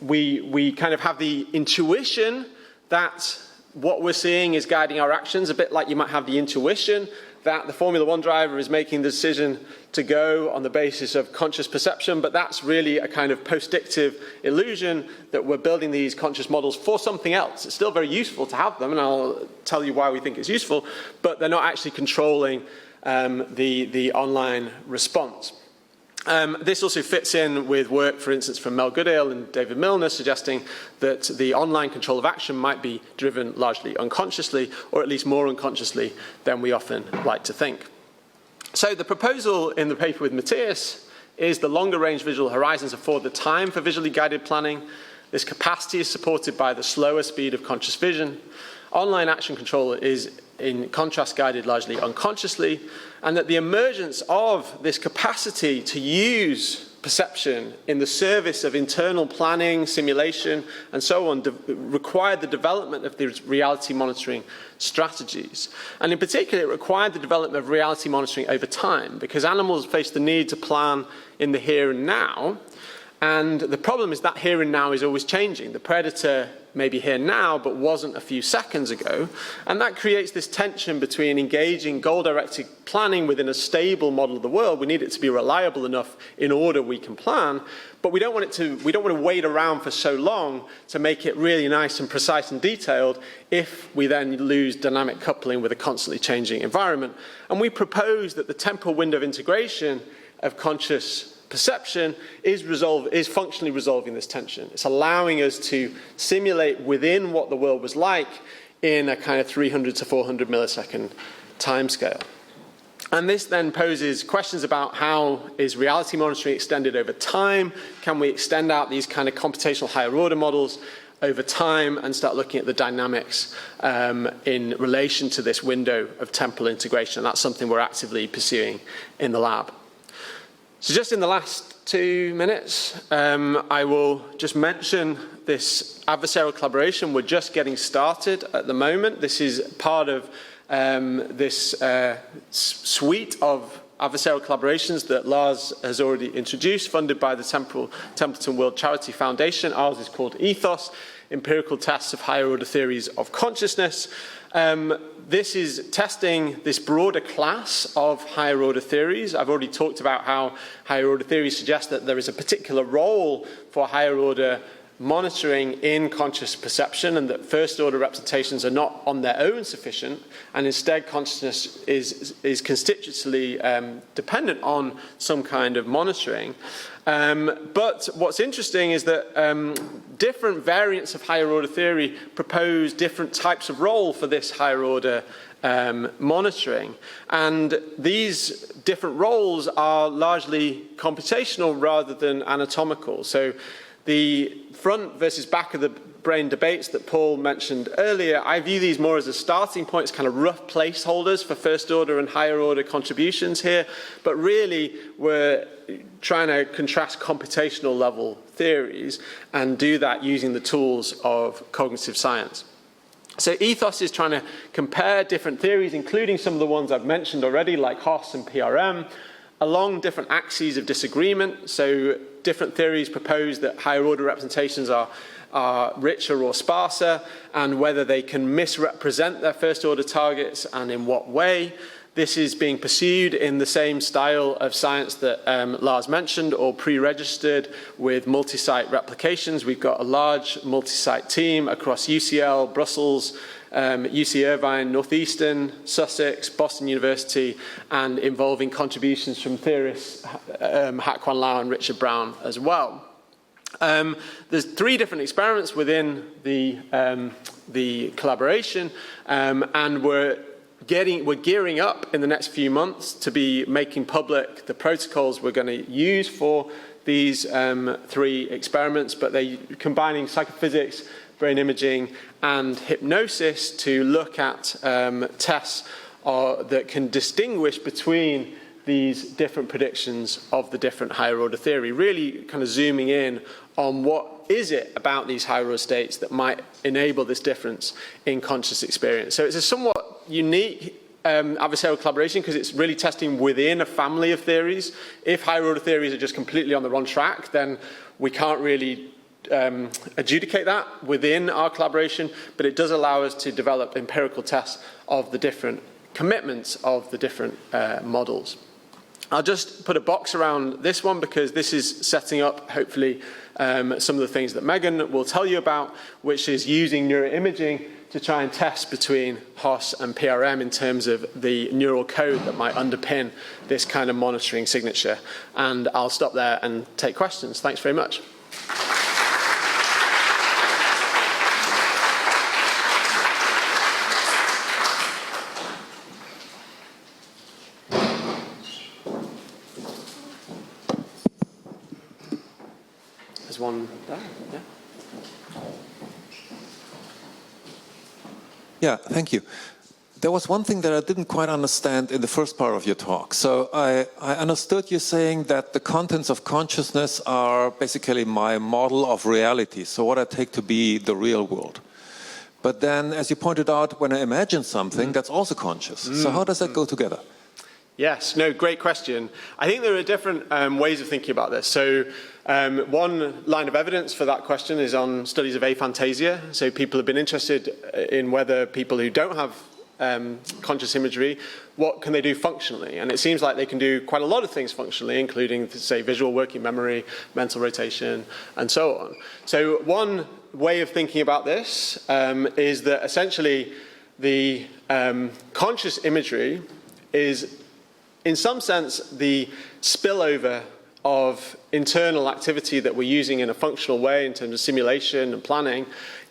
Speaker 5: we kind of have the intuition that what we're seeing is guiding our actions, a bit like you might have the intuition that the Formula One driver is making the decision to go on the basis of conscious perception, but that's really a kind of postdictive illusion that we're building these conscious models for something else. It's still very useful to have them, and I'll tell you why we think it's useful, but they're not actually controlling the online response. This also fits in with work, for instance, from Mel Goodale and David Milner, suggesting that the online control of action might be driven largely unconsciously, or at least more unconsciously than we often like to think. So the proposal in the paper with Matthias is the longer range visual horizons afford the time for visually guided planning. This capacity is supported by the slower speed of conscious vision. Online action control is, in contrast, guided largely unconsciously, and that the emergence of this capacity to use perception in the service of internal planning, simulation, and so on required the development of these reality monitoring strategies. And in particular, it required the development of reality monitoring over time, because animals face the need to plan in the here and now. And the problem is that here and now is always changing. The predator may be here now, but wasn't a few seconds ago. And that creates this tension between engaging goal-directed planning within a stable model of the world. We need it to be reliable enough in order we can plan, but we don't want to wait around for so long to make it really nice and precise and detailed if we then lose dynamic coupling with a constantly changing environment. And we propose that the temporal window of integration of conscious perception is functionally resolving this tension. It's allowing us to simulate within what the world was like in a kind of 300 to 400 millisecond timescale. And this then poses questions about how is reality monitoring extended over time? Can we extend out these kind of computational higher order models over time and start looking at the dynamics in relation to this window of temporal integration? And that's something we're actively pursuing in the lab. So just in the last 2 minutes, I will just mention this adversarial collaboration. We're just getting started at the moment. This is part of this suite of adversarial collaborations that Lars has already introduced, funded by the Templeton World Charity Foundation. Ours is called Ethos, Empirical Tests of Higher Order Theories of Consciousness. This is testing this broader class of higher order theories. I've already talked about how higher order theories suggest that there is a particular role for higher order monitoring in conscious perception, and that first order representations are not on their own sufficient, and instead consciousness is constitutively dependent on some kind of monitoring. But what's interesting is that different variants of higher order theory propose different types of role for this higher order monitoring. And these different roles are largely computational rather than anatomical. So the front versus back of the brain debates that Paul mentioned earlier, I view these more as a starting point, as kind of rough placeholders for first order and higher order contributions here. But really, we're trying to contrast computational level theories and do that using the tools of cognitive science. So Ethos is trying to compare different theories, including some of the ones I've mentioned already, like Hoss and PRM, along different axes of disagreement. So different theories propose that higher order representations are richer or sparser, and whether they can misrepresent their first order targets and in what way. This is being pursued in the same style of science that Lars mentioned, or pre-registered with multi-site replications. We've got a large multi-site team across UCL, Brussels, UC Irvine, Northeastern, Sussex, Boston University, and involving contributions from theorists Hak Kwan Lau and Richard Brown as well. There's 3 different experiments within the collaboration, and we're gearing up in the next few months to be making public the protocols we're going to use for these 3 experiments, but they're combining psychophysics, brain imaging, and hypnosis to look at tests that can distinguish between these different predictions of the different higher order theory, really kind of zooming in on what is it about these higher order states that might enable this difference in conscious experience. So it's a somewhat unique adversarial collaboration because it's really testing within a family of theories. If higher order theories are just completely on the wrong track, then we can't really adjudicate that within our collaboration, but it does allow us to develop empirical tests of the different commitments of the different models. I'll just put a box around this one because this is setting up, hopefully, some of the things that Megan will tell you about, which is using neuroimaging to try and test between Hoss and PRM in terms of the neural code that might underpin this kind of monitoring signature. And I'll stop there and take questions. Thanks very much. There's one there, yeah.
Speaker 6: Yeah, thank you. there was one thing that I didn't quite understand in the first part of your talk. So I understood you saying that the contents of consciousness are basically my model of reality, so what I take to be the real world. But then, as you pointed out, when I imagine something, that's also conscious. So how does that go together?
Speaker 5: Yes, no, great question. I think there are different ways of thinking about this. So one line of evidence for that question is on studies of aphantasia. So people have been interested in whether people who don't have conscious imagery, what can they do functionally? And it seems like they can do quite a lot of things functionally, including, say, visual working memory, mental rotation, and so on. So one way of thinking about this is that essentially the conscious imagery is, in some sense, the spillover of internal activity that we're using in a functional way in terms of simulation and planning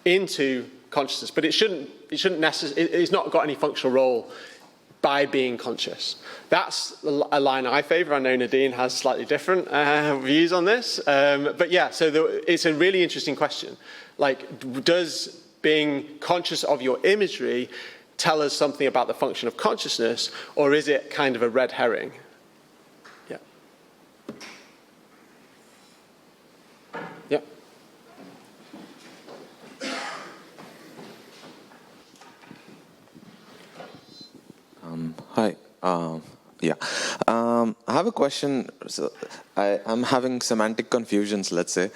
Speaker 5: into consciousness. But it's not got any functional role by being conscious. That's a line I favor. I know Nadine has slightly different views on this. But yeah, so it's a really interesting question. Like, does being conscious of your imagery tell us something about the function of consciousness, or is it kind of a red herring? Yeah. Yeah.
Speaker 7: Hi. I have a question. So I'm having semantic confusions, let's say.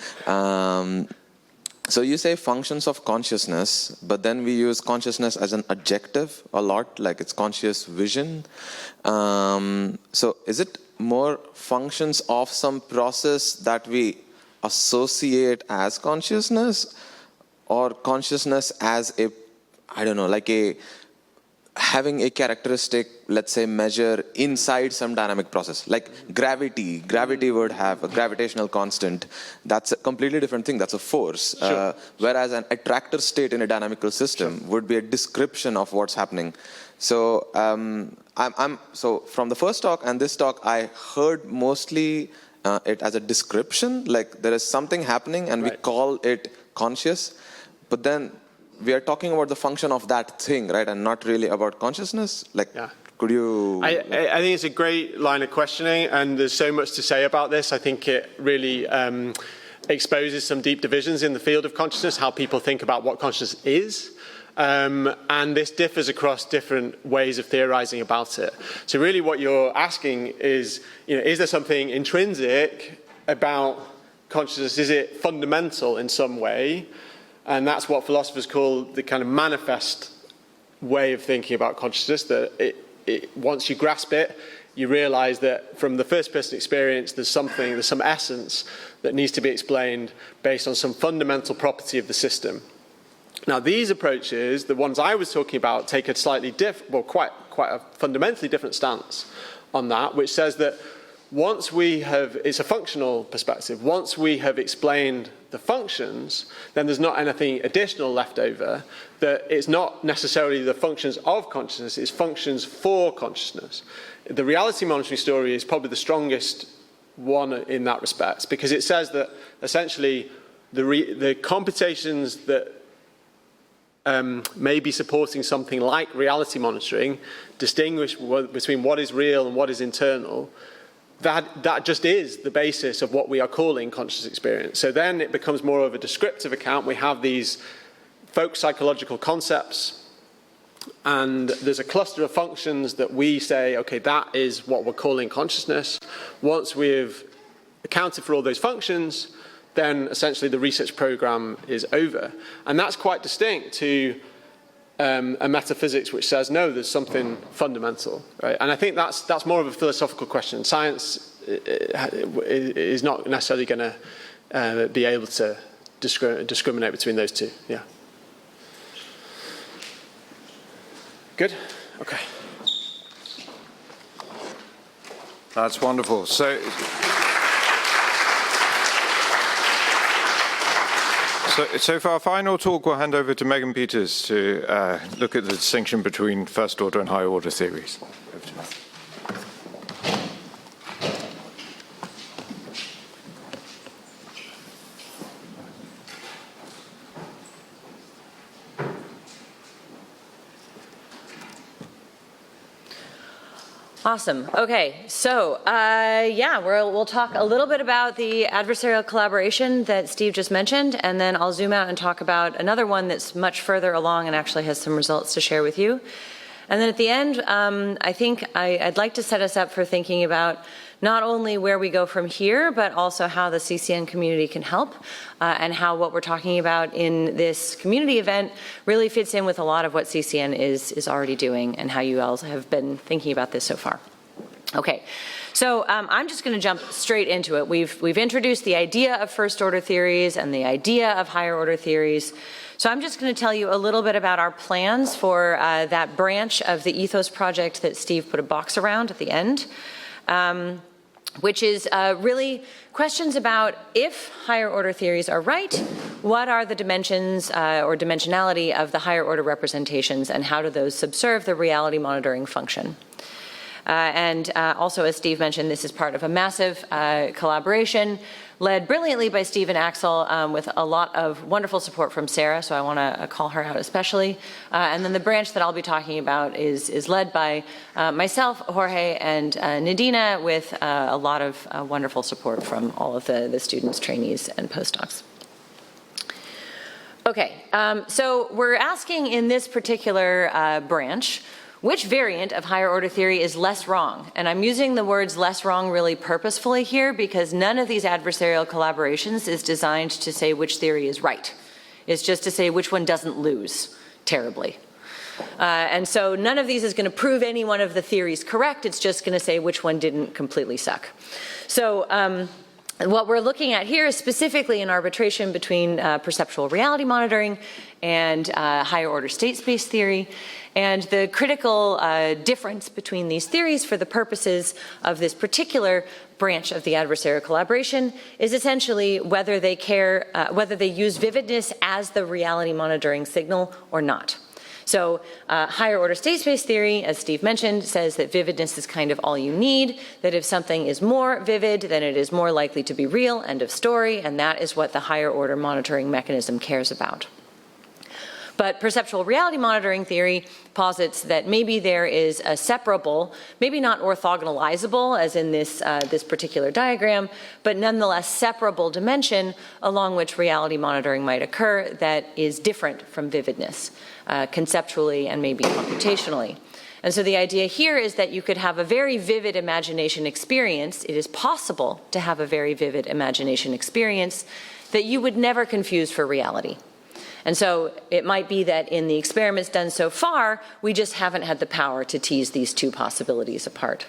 Speaker 7: So you say functions of consciousness, but then we use consciousness as an adjective a lot, like it's conscious vision. So is it more functions of some process that we associate as consciousness, or consciousness as a, I don't know, like a having a characteristic, let's say, measure inside some dynamic process, like gravity. Gravity would have a gravitational constant. That's a completely different thing. That's a force.
Speaker 5: Sure.
Speaker 7: Whereas an attractor state in a dynamical system would be a description of what's happening. So so from the first talk and this talk, I heard mostly it as a description, like there is something happening and we call it conscious, but then we are talking about the function of that thing, right, and not really about consciousness. Like, could you?
Speaker 5: I think it's a great line of questioning, and there's so much to say about this. I think it really exposes some deep divisions in the field of consciousness, how people think about what consciousness is. And this differs across different ways of theorizing about it. So really what you're asking is, is there something intrinsic about consciousness? Is it fundamental in some way? And that's what philosophers call the kind of manifest way of thinking about consciousness, that once you grasp it, you realize that from the first person experience, there's some essence that needs to be explained based on some fundamental property of the system. Now, these approaches, the ones I was talking about, take a slightly quite a fundamentally different stance on that, which says that once we have, it's a functional perspective, once we have explained the functions, then there's not anything additional left over, that it's not necessarily the functions of consciousness, it's functions for consciousness. The reality monitoring story is probably the strongest one in that respect, because it says that essentially the computations that may be supporting something like reality monitoring distinguish between what is real and what is internal. That just is the basis of what we are calling conscious experience. So then it becomes more of a descriptive account. We have these folk psychological concepts, and there's a cluster of functions that we say, okay, that is what we're calling consciousness. Once we've accounted for all those functions, then essentially the research program is over. And that's quite distinct to a metaphysics which says, no, there's something fundamental, right? And I think that's more of a philosophical question. Science is not necessarily going to be able to discriminate between those two. Yeah. Good? Okay.
Speaker 1: That's wonderful. So for our final talk, we'll hand over to Megan Peters to look at the distinction between first order and higher order theories. Over to Megan.
Speaker 8: Awesome. Okay, so yeah, we'll talk a little bit about the adversarial collaboration that Steve just mentioned, and then I'll zoom out and talk about another one that's much further along and actually has some results to share with you. And then at the end, I think I'd like to set us up for thinking about not only where we go from here, but also how the CCN community can help, and how what we're talking about in this community event really fits in with a lot of what CCN is already doing and how you all have been thinking about this so far. Okay, so I'm just going to jump straight into it. We've introduced the idea of first order theories and the idea of higher order theories. So I'm just going to tell you a little bit about our plans for that branch of the Ethos project that Steve put a box around at the end, which is really questions about if higher order theories are right, what are the dimensions or dimensionality of the higher order representations, and how do those subserve the reality monitoring function? And also, as Steve mentioned, this is part of a massive collaboration led brilliantly by Steve and Axel with a lot of wonderful support from Sarah, so I want to call her out especially. And then the branch that I'll be talking about is led by myself, Jorge, and Nadina, with a lot of wonderful support from all of the students, trainees, and postdocs. Okay, so we're asking in this particular branch, which variant of higher order theory is less wrong? And I'm using the words less wrong really purposefully here because none of these adversarial collaborations is designed to say which theory is right. It's just to say which one doesn't lose terribly. And so none of these is going to prove any one of the theories correct. It's just going to say which one didn't completely suck. So what we're looking at here is specifically an arbitration between perceptual reality monitoring and higher order state space theory. And the critical difference between these theories for the purposes of this particular branch of the adversarial collaboration is essentially whether they whether they use vividness as the reality monitoring signal or not. So higher order state space theory, as Steve mentioned, says that vividness is kind of all you need, that if something is more vivid, then it is more likely to be real, end of story, and that is what the higher order monitoring mechanism cares about. But perceptual reality monitoring theory posits that maybe there is a separable, maybe not orthogonalizable as in this, this particular diagram, but nonetheless separable dimension along which reality monitoring might occur that is different from vividness, conceptually and maybe computationally. And so the idea here is that you could have a very vivid imagination experience. It is possible to have a very vivid imagination experience that you would never confuse for reality. And so it might be that in the experiments done so far, we just haven't had the power to tease these two possibilities apart.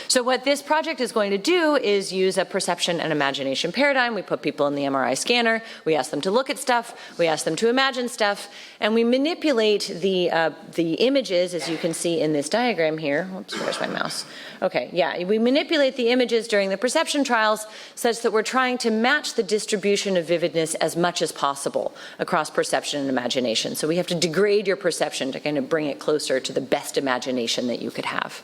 Speaker 8: So what this project is going to do is use a perception and imagination paradigm. We put people in the MRI scanner, we ask them to look at stuff, we ask them to imagine stuff, and we manipulate the images, as you can see in this diagram here. Oops, where's my mouse? Okay, yeah, we manipulate the images during the perception trials such that we're trying to match the distribution of vividness as much as possible across perception and imagination. So we have to degrade your perception to kind of bring it closer to the best imagination that you could have.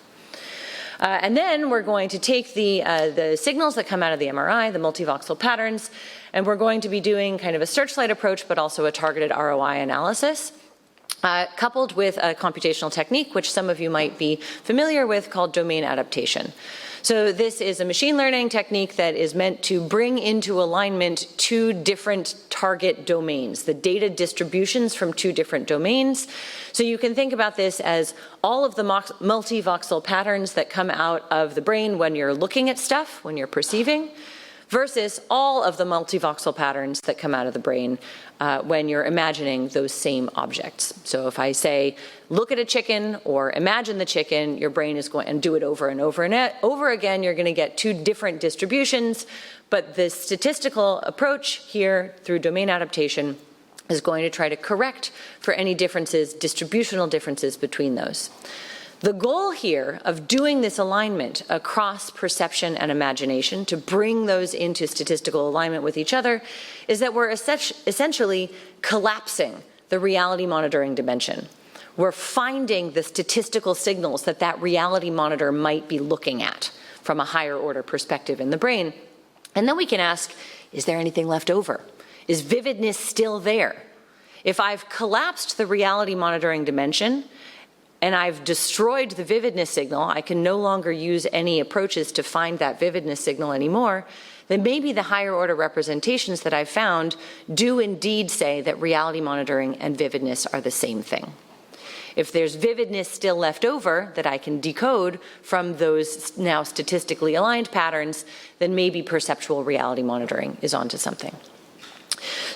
Speaker 8: And then we're going to take the signals that come out of the MRI, the multivoxel patterns, and we're going to be doing kind of a searchlight approach, but also a targeted ROI analysis, coupled with a computational technique, which some of you might be familiar with, called domain adaptation. So this is a machine learning technique that is meant to bring into alignment two different target domains, the data distributions from two different domains. So you can think about this as all of the multivoxel patterns that come out of the brain when you're looking at stuff, when you're perceiving, versus all of the multivoxel patterns that come out of the brain when you're imagining those same objects. So if I say, look at a chicken or imagine the chicken, your brain is going and do it over and over and over again, you're going to get two different distributions, but the statistical approach here through domain adaptation is going to try to correct for any differences, distributional differences between those. The goal here of doing this alignment across perception and imagination to bring those into statistical alignment with each other is that we're essentially collapsing the reality monitoring dimension. We're finding the statistical signals that that reality monitor might be looking at from a higher order perspective in the brain. And then we can ask, is there anything left over? Is vividness still there? If I've collapsed the reality monitoring dimension, and I've destroyed the vividness signal, I can no longer use any approaches to find that vividness signal anymore, then maybe the higher order representations that I've found do indeed say that reality monitoring and vividness are the same thing. If there's vividness still left over that I can decode from those now statistically aligned patterns, then maybe perceptual reality monitoring is onto something.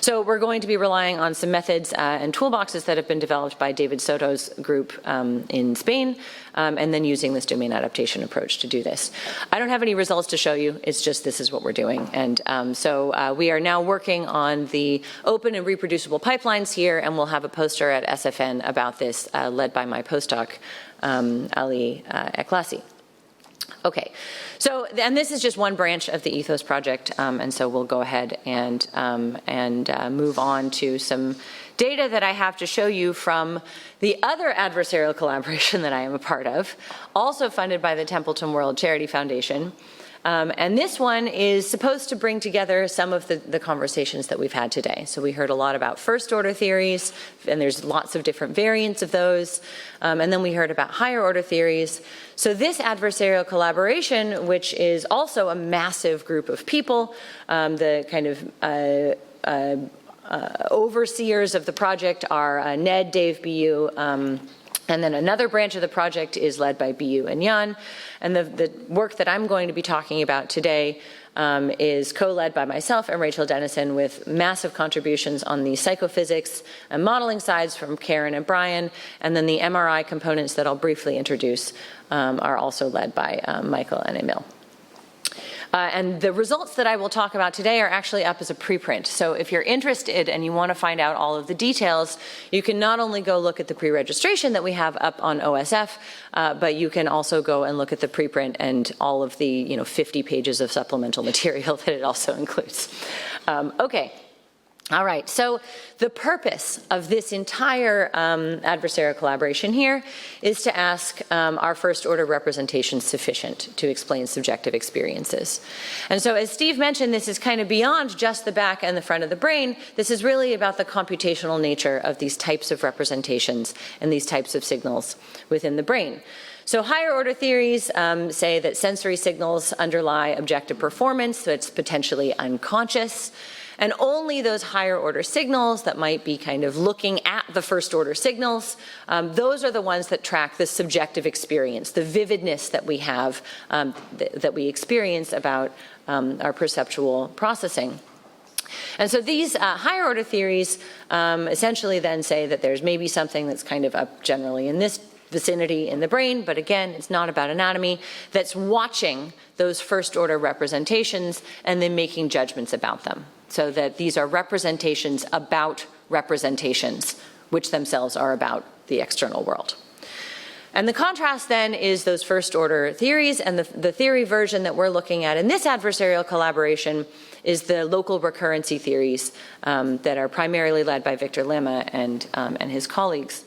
Speaker 8: So we're going to be relying on some methods and toolboxes that have been developed by David Soto's group in Spain, and then using this domain adaptation approach to do this. I don't have any results to show you. It's just this is what we're doing. And so we are now working on the open and reproducible pipelines here, and we'll have a poster at SFN about this, led by my postdoc, Ali Eklassi. Okay, so, and this is just one branch of the Ethos project, and so we'll go ahead and move on to some data that I have to show you from the other adversarial collaboration that I am a part of, also funded by the Templeton World Charity Foundation. And this one is supposed to bring together some of the conversations that we've had today. So we heard a lot about first order theories, and there's lots of different variants of those. And then we heard about higher order theories. So this adversarial collaboration, which is also a massive group of people, the kind of overseers of the project are Ned, Dave, BU, and then another branch of the project is led by BU and Jan. And the work that I'm going to be talking about today is co-led by myself and Rachel Dennison, with massive contributions on the psychophysics and modeling sides from Karen and Brian. And then the MRI components that I'll briefly introduce are also led by Michael and Emil. And the results that I will talk about today are actually up as a preprint. So if you're interested and you want to find out all of the details, you can not only go look at the pre-registration that we have up on OSF, but you can also go and look at the preprint and all of the 50 pages of supplemental material that it also includes. Okay. All right, so the purpose of this entire adversarial collaboration here is to ask, are first order representations sufficient to explain subjective experiences? And so as Steve mentioned, this is kind of beyond just the back and the front of the brain. This is really about the computational nature of these types of representations and these types of signals within the brain. So higher order theories say that sensory signals underlie objective performance, so it's potentially unconscious. And only those higher order signals that might be kind of looking at the first order signals, those are the ones that track the subjective experience, the vividness that we have, that we experience about our perceptual processing. And so these higher order theories essentially then say that there's maybe something that's kind of up generally in this vicinity in the brain, but again, it's not about anatomy, that's watching those first order representations and then making judgments about them. So that these are representations about representations, which themselves are about the external world. And the contrast then is those first order theories, and the theory version that we're looking at in this adversarial collaboration is the local recurrency theories that are primarily led by Victor Lema and his colleagues.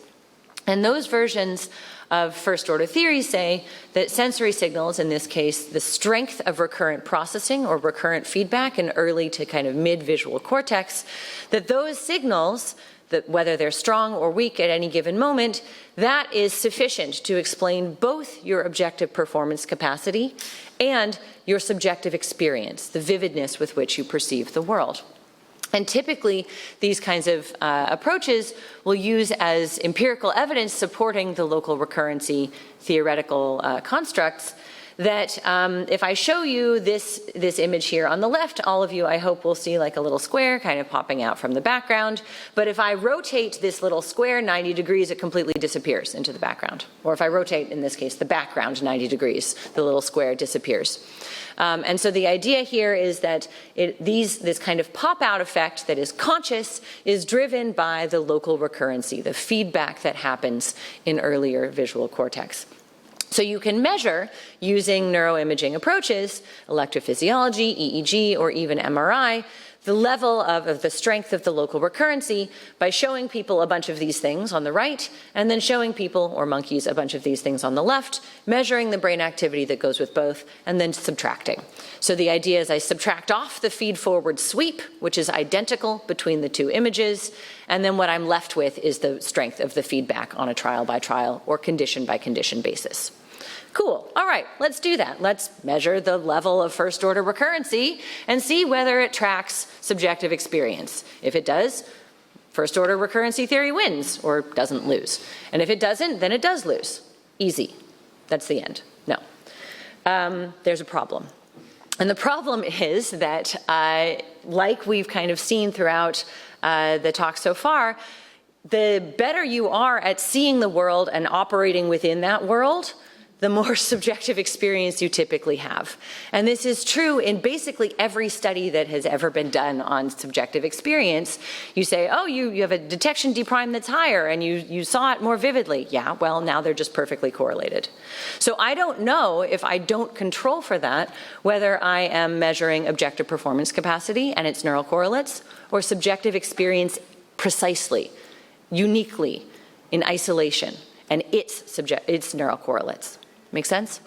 Speaker 8: And those versions of first order theories say that sensory signals, in this case, the strength of recurrent processing or recurrent feedback in early to kind of mid-visual cortex, that those signals, that whether they're strong or weak at any given moment, that is sufficient to explain both your objective performance capacity and your subjective experience, the vividness with which you perceive the world. And typically, these kinds of approaches will use as empirical evidence supporting the local recurrency theoretical constructs that if I show you this image here on the left, all of you, I hope, will see like a little square kind of popping out from the background. But if I rotate this little square 90 degrees, it completely disappears into the background. Or if I rotate, in this case, the background 90 degrees, the little square disappears. And so the idea here is that this kind of pop-out effect that is conscious is driven by the local recurrency, the feedback that happens in earlier visual cortex. So you can measure, using neuroimaging approaches, electrophysiology, EEG, or even MRI, the level of the strength of the local recurrency by showing people a bunch of these things on the right, and then showing people, or monkeys, a bunch of these things on the left, measuring the brain activity that goes with both, and then subtracting. So the idea is I subtract off the feed-forward sweep, which is identical between the two images, and then what I'm left with is the strength of the feedback on a trial-by-trial or condition-by-condition basis. Cool. All right, let's do that. Let's measure the level of first-order recurrency and see whether it tracks subjective experience. If it does, first-order recurrency theory wins or doesn't lose. And if it doesn't, then it does lose. Easy. That's the end. No. There's a problem. And the problem is that, like we've kind of seen throughout the talk so far, the better you are at seeing the world and operating within that world, the more subjective experience you typically have. And this is true in basically every study that has ever been done on subjective experience. You say, oh, you have a detection D prime that's higher and you saw it more vividly. Yeah, well, now they're just perfectly correlated. So I don't know, if I don't control for that, whether I am measuring objective performance capacity and its neural correlates, or subjective experience precisely, uniquely, in isolation, and its neural correlates. Make sense?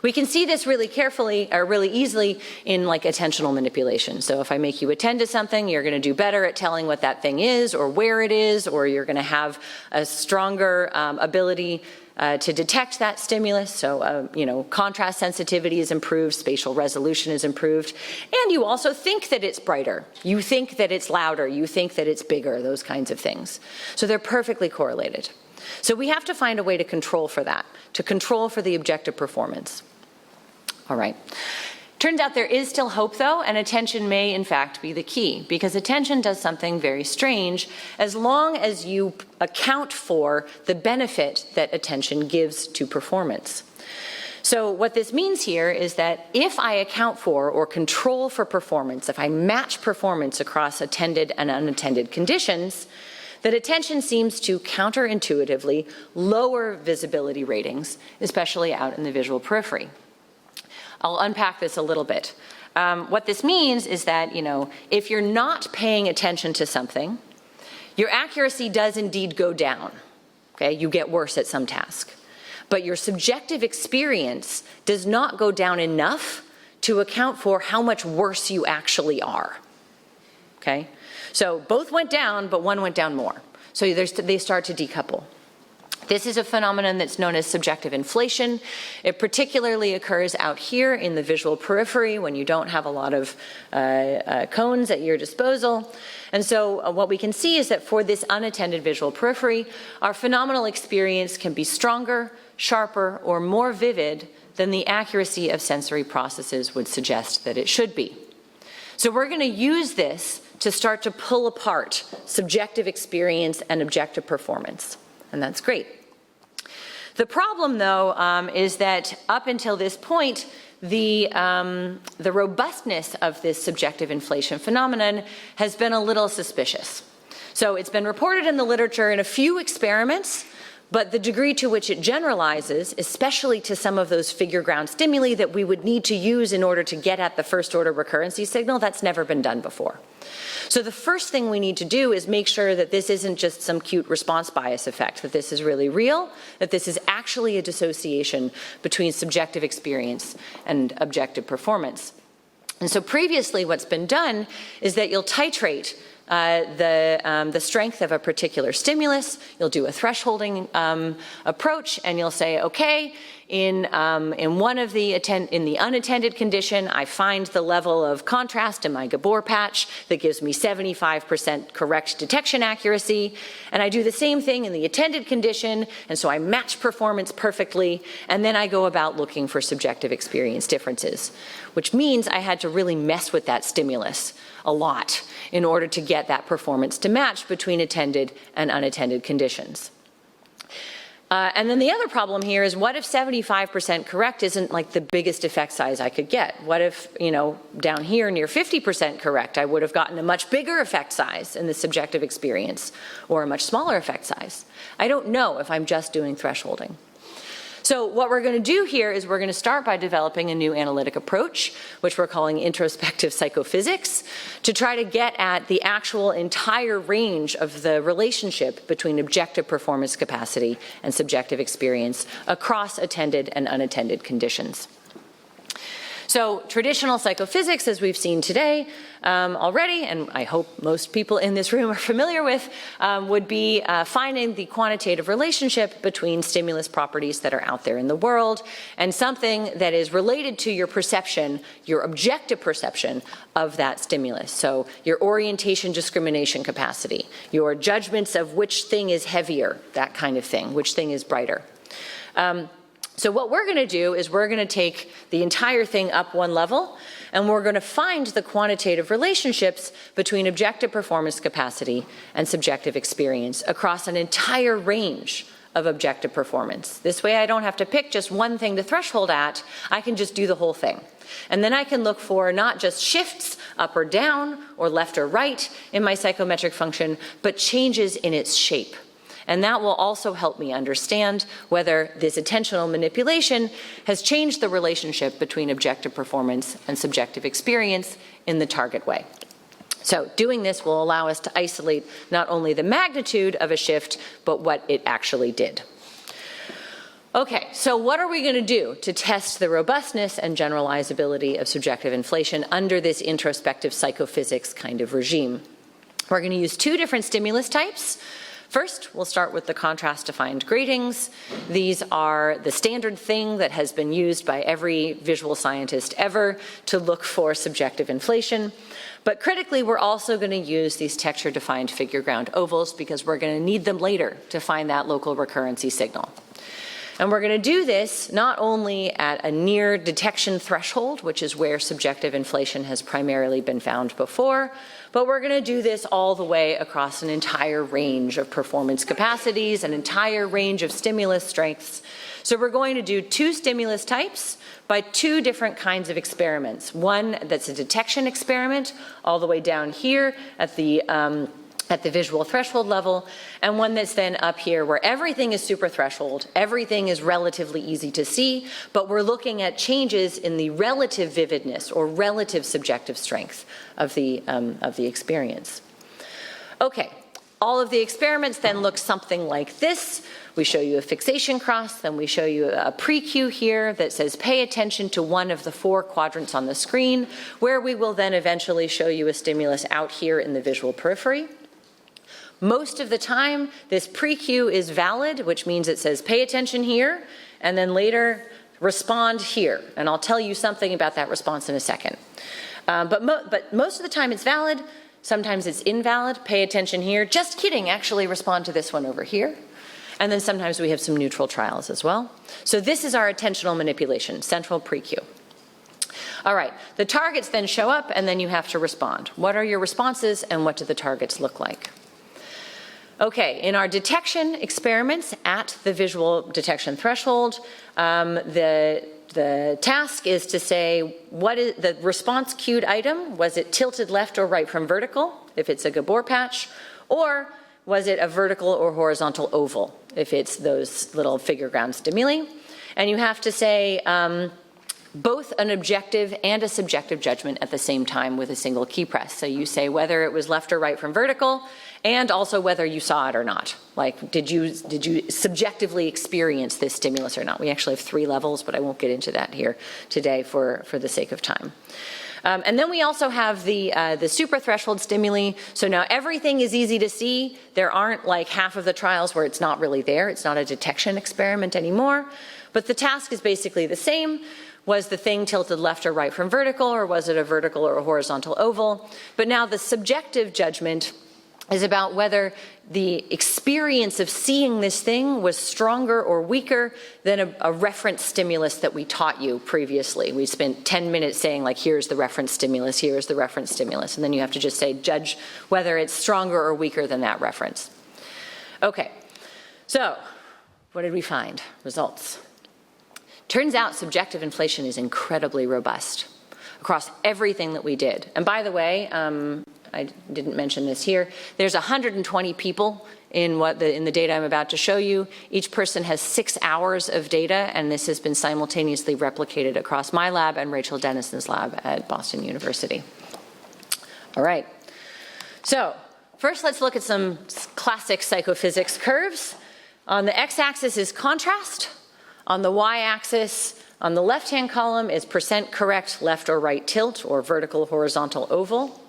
Speaker 8: We can see this really carefully, or really easily, in like attentional manipulation. So if I make you attend to something, you're going to do better at telling what that thing is, or where it is, or you're going to have a stronger ability to detect that stimulus. So, contrast sensitivity is improved, spatial resolution is improved, and you also think that it's brighter. You think that it's louder. You think that it's bigger, those kinds of things. So they're perfectly correlated. So we have to find a way to control for that, to control for the objective performance. All right. Turns out there is still hope, though, and attention may, in fact, be the key, because attention does something very strange as long as you account for the benefit that attention gives to performance. So what this means here is that if I account for or control for performance, if I match performance across attended and unattended conditions, that attention seems to counterintuitively lower visibility ratings, especially out in the visual periphery. I'll unpack this a little bit. What this means is that, if you're not paying attention to something, your accuracy does indeed go down. Okay, you get worse at some task. But your subjective experience does not go down enough to account for how much worse you actually are. Okay? So both went down, but one went down more. So they start to decouple. This is a phenomenon that's known as subjective inflation. It particularly occurs out here in the visual periphery when you don't have a lot of cones at your disposal. And so what we can see is that for this unattended visual periphery, our phenomenal experience can be stronger, sharper, or more vivid than the accuracy of sensory processes would suggest that it should be. So we're going to use this to start to pull apart subjective experience and objective performance. And that's great. The problem, though, is that up until this point, the robustness of this subjective inflation phenomenon has been a little suspicious. So it's been reported in the literature in a few experiments, but the degree to which it generalizes, especially to some of those figure ground stimuli that we would need to use in order to get at the first order recurrency signal, that's never been done before. So the first thing we need to do is make sure that this isn't just some cute response bias effect, that this is really real, that this is actually a dissociation between subjective experience and objective performance. And so previously what's been done is that you'll titrate the strength of a particular stimulus. You'll do a thresholding approach, and you'll say, okay, in one of the in the unattended condition, I find the level of contrast in my Gabor patch that gives me 75% correct detection accuracy, and I do the same thing in the attended condition, and so I match performance perfectly, and then I go about looking for subjective experience differences, which means I had to really mess with that stimulus a lot in order to get that performance to match between attended and unattended conditions. And then the other problem here is, what if 75% correct isn't like the biggest effect size I could get? What if, down here near 50% correct, I would have gotten a much bigger effect size in the subjective experience, or a much smaller effect size? I don't know if I'm just doing thresholding. So what we're going to do here is we're going to start by developing a new analytic approach, which we're calling introspective psychophysics, to try to get at the actual entire range of the relationship between objective performance capacity and subjective experience across attended and unattended conditions. So traditional psychophysics, as we've seen today already, and I hope most people in this room are familiar with, would be finding the quantitative relationship between stimulus properties that are out there in the world and something that is related to your perception, your objective perception of that stimulus. So your orientation discrimination capacity, your judgments of which thing is heavier, that kind of thing, which thing is brighter. So what we're going to do is we're going to take the entire thing up one level, and we're going to find the quantitative relationships between objective performance capacity and subjective experience across an entire range of objective performance. This way I don't have to pick just one thing to threshold at, I can just do the whole thing. And then I can look for not just shifts up or down or left or right in my psychometric function, but changes in its shape. And that will also help me understand whether this attentional manipulation has changed the relationship between objective performance and subjective experience in the target way. So doing this will allow us to isolate not only the magnitude of a shift, but what it actually did. Okay, so what are we going to do to test the robustness and generalizability of subjective inflation under this introspective psychophysics kind of regime? We're going to use two different stimulus types. First, we'll start with the contrast-defined gratings. These are the standard thing that has been used by every visual scientist ever to look for subjective inflation. But critically, we're also going to use these texture-defined figure ground ovals because we're going to need them later to find that local recurrency signal. And we're going to do this not only at a near detection threshold, which is where subjective inflation has primarily been found before, but we're going to do this all the way across an entire range of performance capacities, an entire range of stimulus strengths. So we're going to do two stimulus types by two different kinds of experiments. One that's a detection experiment all the way down here at the visual threshold level, and one that's then up here where everything is super threshold, everything is relatively easy to see, but we're looking at changes in the relative vividness or relative subjective strength of the experience. Okay, all of the experiments then look something like this. We show you a fixation cross, then we show you a pre-cue here that says pay attention to one of the four quadrants on the screen, where we will then eventually show you a stimulus out here in the visual periphery. Most of the time, this pre-cue is valid, which means it says pay attention here, and then later respond here. And I'll tell you something about that response in a second. But most of the time it's valid. Sometimes it's invalid. Pay attention here. Just kidding, actually respond to this one over here. And then sometimes we have some neutral trials as well. So this is our attentional manipulation, central pre-cue. All right, the targets then show up, and then you have to respond. What are your responses, and what do the targets look like? Okay, in our detection experiments at the visual detection threshold, the task is to say, what is the response cued item? Was it tilted left or right from vertical, if it's a Gabor patch? Or was it a vertical or horizontal oval, if it's those little figure ground stimuli? And you have to say both an objective and a subjective judgment at the same time with a single key press. So you say whether it was left or right from vertical, and also whether you saw it or not. Like, did you subjectively experience this stimulus or not? We actually have 3 levels, but I won't get into that here today for the sake of time. And then we also have the suprathreshold stimuli. So now everything is easy to see. There aren't like half of the trials where it's not really there. It's not a detection experiment anymore. But the task is basically the same. Was the thing tilted left or right from vertical, or was it a vertical or a horizontal oval? But now the subjective judgment is about whether the experience of seeing this thing was stronger or weaker than a reference stimulus that we taught you previously. We spent 10 minutes saying, like, here's the reference stimulus, here's the reference stimulus, and then you have to just say, judge whether it's stronger or weaker than that reference. Okay, so what did we find? Results. Turns out subjective inflation is incredibly robust across everything that we did. And by the way, I didn't mention this here. There's 120 people in the data I'm about to show you. Each person has 6 hours of data, and this has been simultaneously replicated across my lab and Rachel Dennison's lab at Boston University. All right. So first, let's look at some classic psychophysics curves. On the x-axis is contrast. On the y-axis, on the left-hand column, is percent correct left or right tilt, or vertical horizontal oval.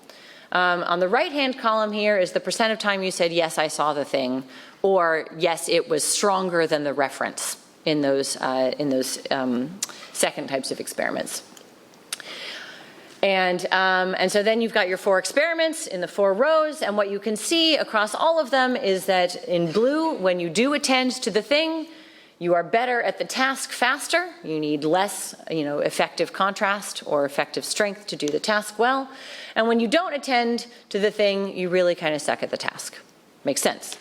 Speaker 8: On the right-hand column here is the percent of time you said, yes, I saw the thing, or yes, it was stronger than the reference in those second types of experiments. And so then you've got your 4 experiments in the 4 rows, and what you can see across all of them is that in blue, when you do attend to the thing, you are better at the task faster. You need less, effective contrast or effective strength to do the task well. And when you don't attend to the thing, you really kind of suck at the task. Makes sense.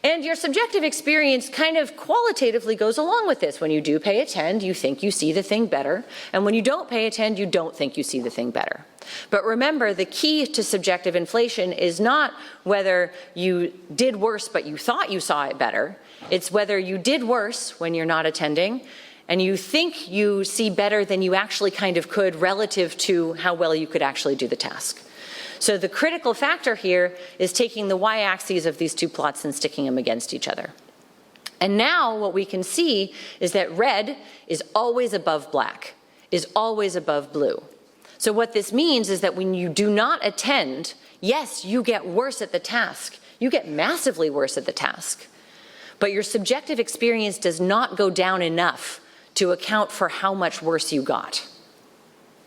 Speaker 8: And your subjective experience kind of qualitatively goes along with this. When you do pay attend, you think you see the thing better. And when you don't pay attend, you don't think you see the thing better. But remember, the key to subjective inflation is not whether you did worse but you thought you saw it better. It's whether you did worse when you're not attending and you think you see better than you actually kind of could relative to how well you could actually do the task. So the critical factor here is taking the y-axes of these 2 plots and sticking them against each other. And now what we can see is that red is always above black, is always above blue. So what this means is that when you do not attend, yes, you get worse at the task. You get massively worse at the task. But your subjective experience does not go down enough to account for how much worse you got.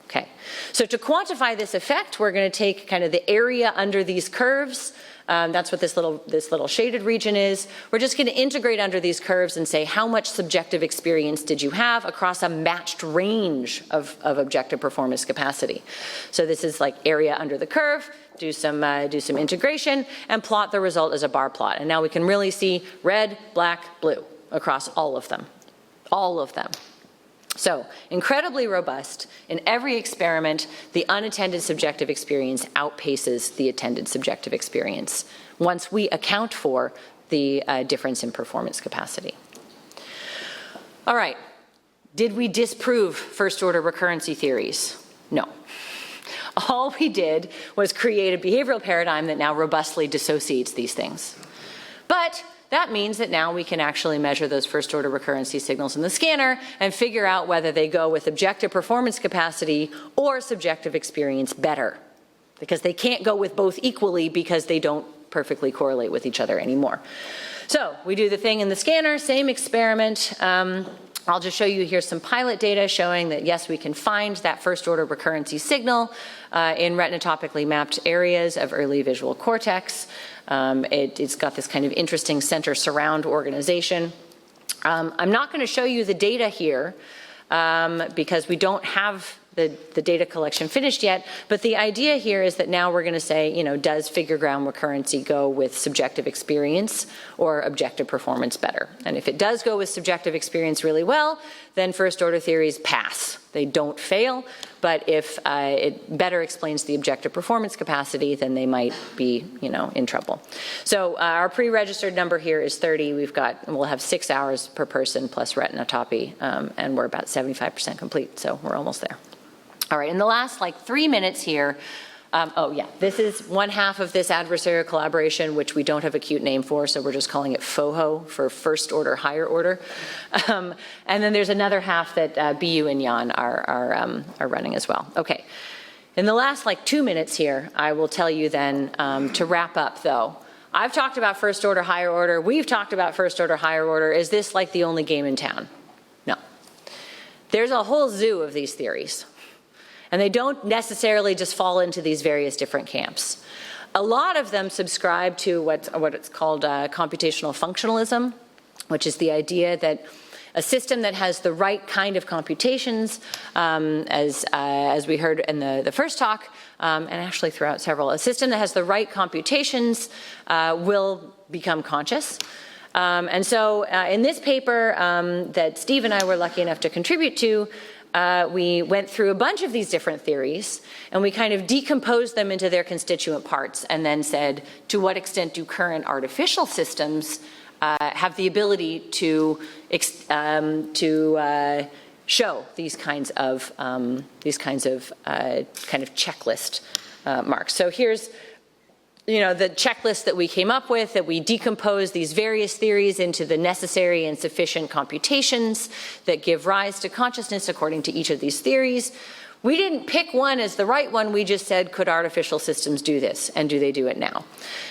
Speaker 8: Okay, so to quantify this effect, we're going to take kind of the area under these curves. That's what this little shaded region is. We're just going to integrate under these curves and say how much subjective experience did you have across a matched range of objective performance capacity. So this is like area under the curve. Do some integration and plot the result as a bar plot. And now we can really see red, black, blue across all of them. All of them. So, incredibly robust. In every experiment, the unattended subjective experience outpaces the attended subjective experience once we account for the difference in performance capacity. All right. Did we disprove first-order recurrency theories? No. All we did was create a behavioral paradigm that now robustly dissociates these things. But that means that now we can actually measure those first-order recurrency signals in the scanner and figure out whether they go with objective performance capacity or subjective experience better. Because they can't go with both equally because they don't perfectly correlate with each other anymore. So we do the thing in the scanner, same experiment. I'll just show you here some pilot data showing that, yes, we can find that first-order recurrency signal in retinotopically mapped areas of early visual cortex. It's got this kind of interesting center-surround organization. I'm not going to show you the data here because we don't have the data collection finished yet, but the idea here is that now we're going to say, does figure ground recurrency go with subjective experience or objective performance better? And if it does go with subjective experience really well, then first-order theories pass. They don't fail, but if it better explains the objective performance capacity, then they might be, in trouble. So our pre-registered number here is 30. We'll have 6 hours per person plus retinotopy, and we're about 75% complete, so we're almost there. All right, in the last 3 minutes here, this is one half of this adversarial collaboration, which we don't have a cute name for, so we're just calling it FOHO for first order, higher order. And then there's another half that BU and Jan are running as well. Okay, in the last 2 minutes here, I will tell you then to wrap up though. I've talked about first order, higher order. We've talked about first order, higher order. Is this the only game in town? No. There's a whole zoo of these theories. And they don't necessarily just fall into these various different camps. A lot of them subscribe to what it's called computational functionalism, which is the idea that a system that has the right kind of computations, as we heard in the first talk, and actually throughout several, a system that has the right computations will become conscious. And so in this paper that Steve and I were lucky enough to contribute to, we went through a bunch of these different theories, and we kind of decomposed them into their constituent parts, and then said, to what extent do current artificial systems have the ability to show these kinds of kind of checklist marks. So here's the checklist that we came up with, that we decomposed these various theories into the necessary and sufficient computations that give rise to consciousness according to each of these theories. We didn't pick one as the right one, we just said, could artificial systems do this, and do they do it now?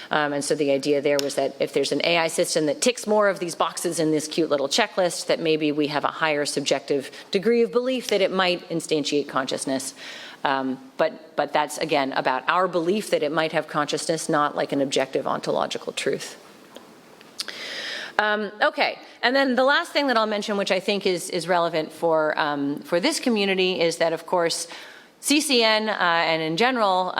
Speaker 8: And so the idea there was that if there's an AI system that ticks more of these boxes in this cute little checklist, that maybe we have a higher subjective degree of belief that it might instantiate consciousness. But that's, again, about our belief that it might have consciousness, not like an objective ontological truth. Okay, and then the last thing that I'll mention, which I think is relevant for this community, is that, of course, CCN and in general,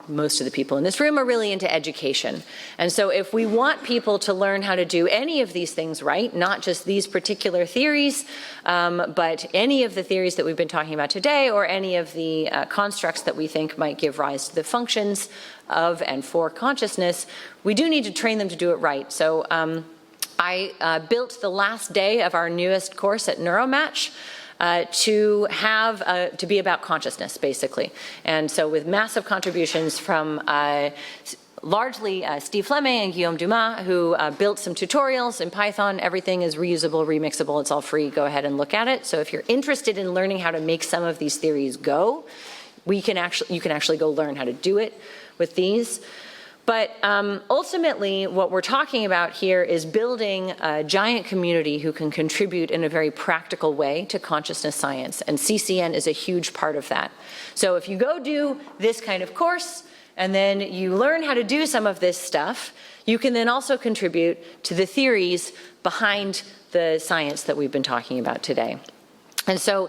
Speaker 8: most of the people in this room are really into education. And so if we want people to learn how to do any of these things right, not just these particular theories, but any of the theories that we've been talking about today, or any of the constructs that we think might give rise to the functions of and for consciousness, we do need to train them to do it right. So I built the last day of our newest course at NeuroMatch to be about consciousness, basically. And so with massive contributions from largely Steve Fleming and Guillaume Dumas, who built some tutorials in Python. Everything is reusable, remixable, it's all free. Go ahead and look at it. So if you're interested in learning how to make some of these theories go, you can actually go learn how to do it with these. But ultimately, what we're talking about here is building a giant community who can contribute in a very practical way to consciousness science, and CCN is a huge part of that. So if you go do this kind of course, and then you learn how to do some of this stuff, you can then also contribute to the theories behind the science that we've been talking about today. And so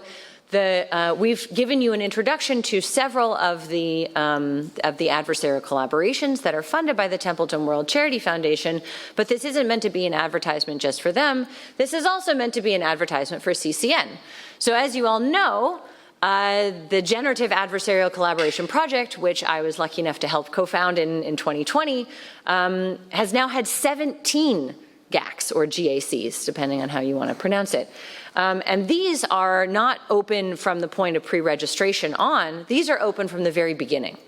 Speaker 8: we've given you an introduction to several of the adversarial collaborations that are funded by the Templeton World Charity Foundation, but this isn't meant to be an advertisement just for them. This is also meant to be an advertisement for CCN. So as you all know, the Generative Adversarial Collaboration Project, which I was lucky enough to help co-found in 2020, has now had 17 GACs, or GACs, depending on how you want to pronounce it. And these are not open from the point of pre-registration on, these are open from the very beginning.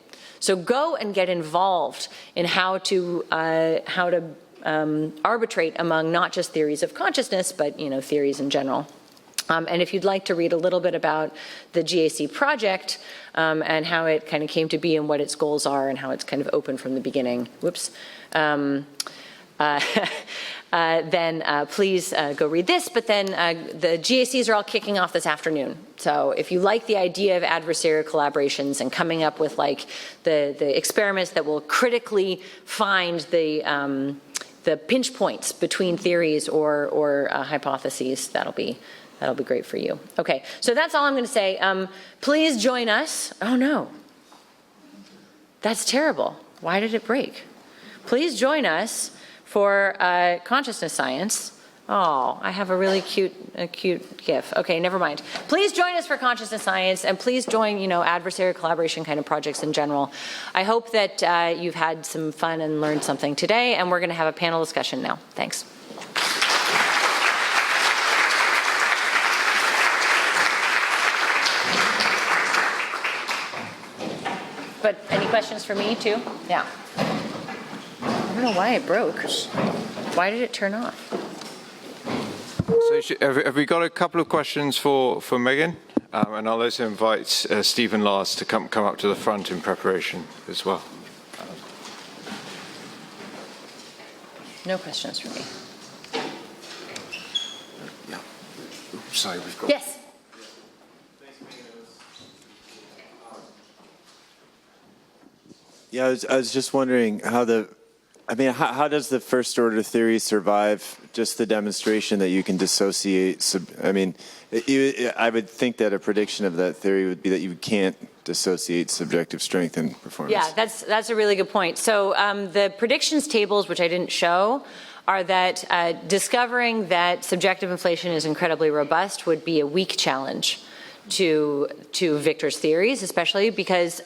Speaker 8: So go and get involved in how to arbitrate among not just theories of consciousness, but theories in general. And if you'd like to read a little bit about the GAC project and how it kind of came to be and what its goals are and how it's kind of open from the beginning, then please go read this. But then the GACs are all kicking off this afternoon. So if you like the idea of adversarial collaborations and coming up with like the experiments that will critically find the pinch points between theories or hypotheses, that'll be great for you. Okay, so that's all I'm going to say. Please join us. Oh no, that's terrible. Why did it break? Please join us for consciousness science. Oh, I have a really cute GIF. Okay, never mind. Please join us for consciousness science, and please join, adversarial collaboration kind of projects in general. I hope that you've had some fun and learned something today, and we're going to have a panel discussion now. Thanks. But any questions for me too? Yeah. I don't know why it broke. Why did it turn off?
Speaker 1: So have we got a couple of questions for Megan? And I'll also invite Steve and Lars to come up to the front in preparation as well.
Speaker 8: No questions for me.
Speaker 1: Yeah. Oops, sorry, we've got...
Speaker 8: Yes.
Speaker 9: Yeah, I was just wondering how does the first order theory survive just the demonstration that you can dissociate? I would think that a prediction of that theory would be that you can't dissociate subjective strength and performance.
Speaker 8: Yeah, that's a really good point. So the predictions tables, which I didn't show, are that discovering that subjective inflation is incredibly robust would be a weak challenge to Victor's theories, especially because,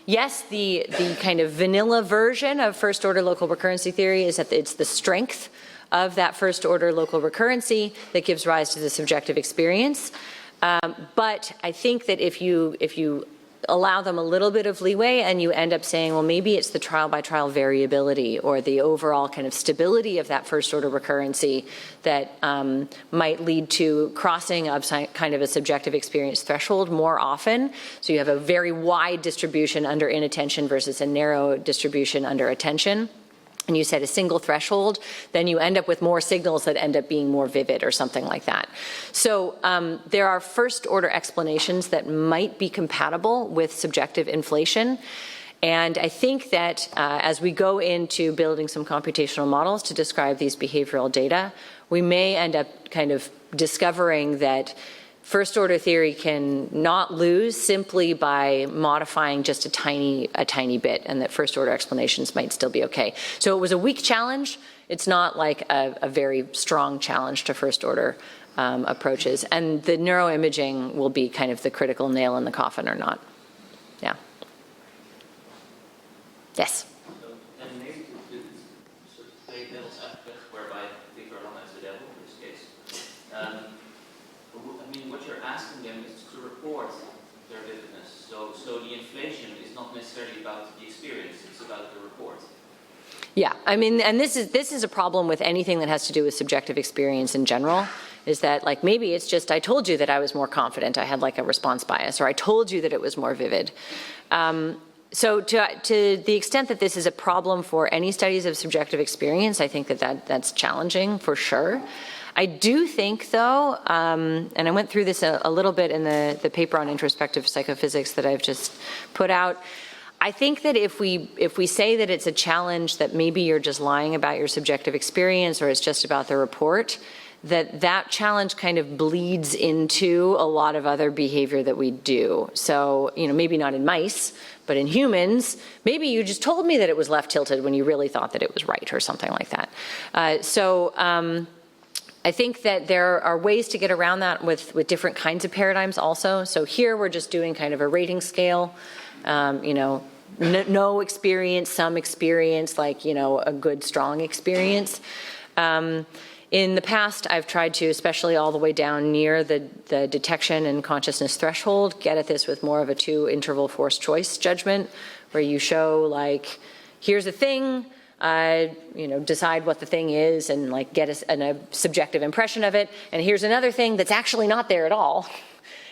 Speaker 8: yes, the kind of vanilla version of first-order local recurrency theory is that it's the strength of that first-order local recurrency that gives rise to the subjective experience. But I think that if you allow them a little bit of leeway and you end up saying, well, maybe it's the trial-by-trial variability or the overall kind of stability of that first-order recurrency that might lead to crossing of kind of a subjective experience threshold more often. So you have a very wide distribution under inattention versus a narrow distribution under attention, and you set a single threshold, then you end up with more signals that end up being more vivid or something like that. So there are first-order explanations that might be compatible with subjective inflation. And I think that as we go into building some computational models to describe these behavioral data, we may end up kind of discovering that first-order theory can not lose simply by modifying just a tiny bit, and that first-order explanations might still be okay. So it was a weak challenge. It's not like a very strong challenge to first-order approaches. And the neuroimaging will be kind of the critical nail in the coffin or not. Yeah. Yes?
Speaker 4: So, and maybe to sort of play devil's advocate, whereby Victor Lama is the devil in this case. I mean, what you're asking them is to report their vividness. So the inflation is not necessarily about the experience; it's about the report.
Speaker 8: Yeah, I mean, and this is a problem with anything that has to do with subjective experience in general. Is that like maybe it's just I told you that I was more confident, I had like a response bias, or I told you that it was more vivid. So to the extent that this is a problem for any studies of subjective experience, I think that's challenging for sure. I do think, though, and I went through this a little bit in the paper on introspective psychophysics that I've just put out. I think that if we say that it's a challenge that maybe you're just lying about your subjective experience or it's just about the report, that challenge kind of bleeds into a lot of other behavior that we do. So, maybe not in mice, but in humans, maybe you just told me that it was left tilted when you really thought that it was right or something like that. I think that there are ways to get around that with different kinds of paradigms also. So here we're just doing kind of a rating scale, no experience, some experience, like, a good, strong experience. In the past, I've tried to, especially all the way down near the detection and consciousness threshold, get at this with more of a 2-interval forced choice judgment, where you show, like, here's a thing, decide what the thing is and like get a subjective impression of it. And here's another thing that's actually not there at all.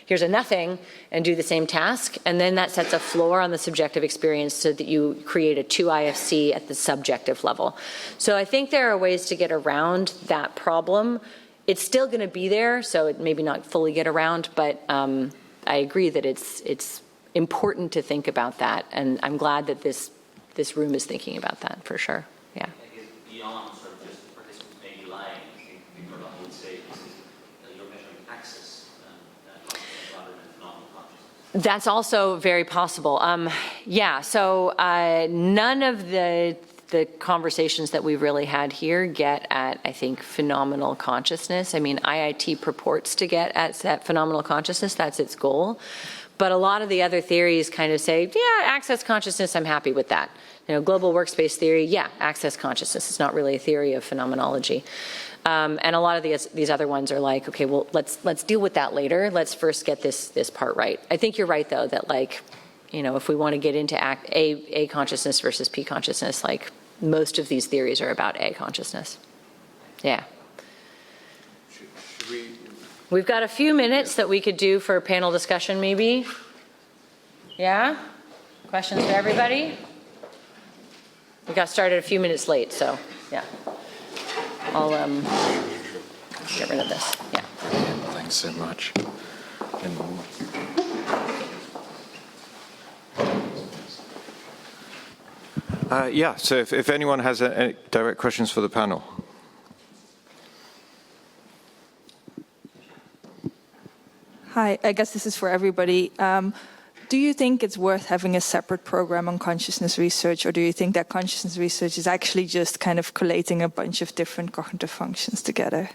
Speaker 8: Here's a nothing, and do the same task. And then that sets a floor on the subjective experience so that you create a 2 IFC at the subjective level. So I think there are ways to get around that problem. It's still going to be there, so it maybe not fully get around, but I agree that it's important to think about that. And I'm glad that this room is thinking about that for sure. Yeah.
Speaker 4: I guess beyond sort of just participants maybe lying, I think Victor Lama would say this is you're measuring access rather than phenomenal consciousness.
Speaker 8: That's also very possible. So none of the conversations that we've really had here get at, I think, phenomenal consciousness. I mean, IIT purports to get at that phenomenal consciousness. That's its goal. But a lot of the other theories kind of say, yeah, access consciousness, I'm happy with that. Global workspace theory, yeah, access consciousness. It's not really a theory of phenomenology. And a lot of these other ones are like, okay, well, let's deal with that later. Let's first get this part right. I think you're right, though, that like, if we want to get into A consciousness versus P consciousness, like most of these theories are about A consciousness. Yeah. We've got a few minutes that we could do for panel discussion, maybe. Yeah? Questions for everybody? We got started a few minutes late, so yeah. I'll get rid of this. Yeah.
Speaker 1: Thanks so much. So if anyone has any direct questions for the panel.
Speaker 10: Hi, I guess this is for everybody. Do you think it's worth having a separate program on consciousness research, or do you think that consciousness research is actually just kind of collating a bunch of different cognitive functions together?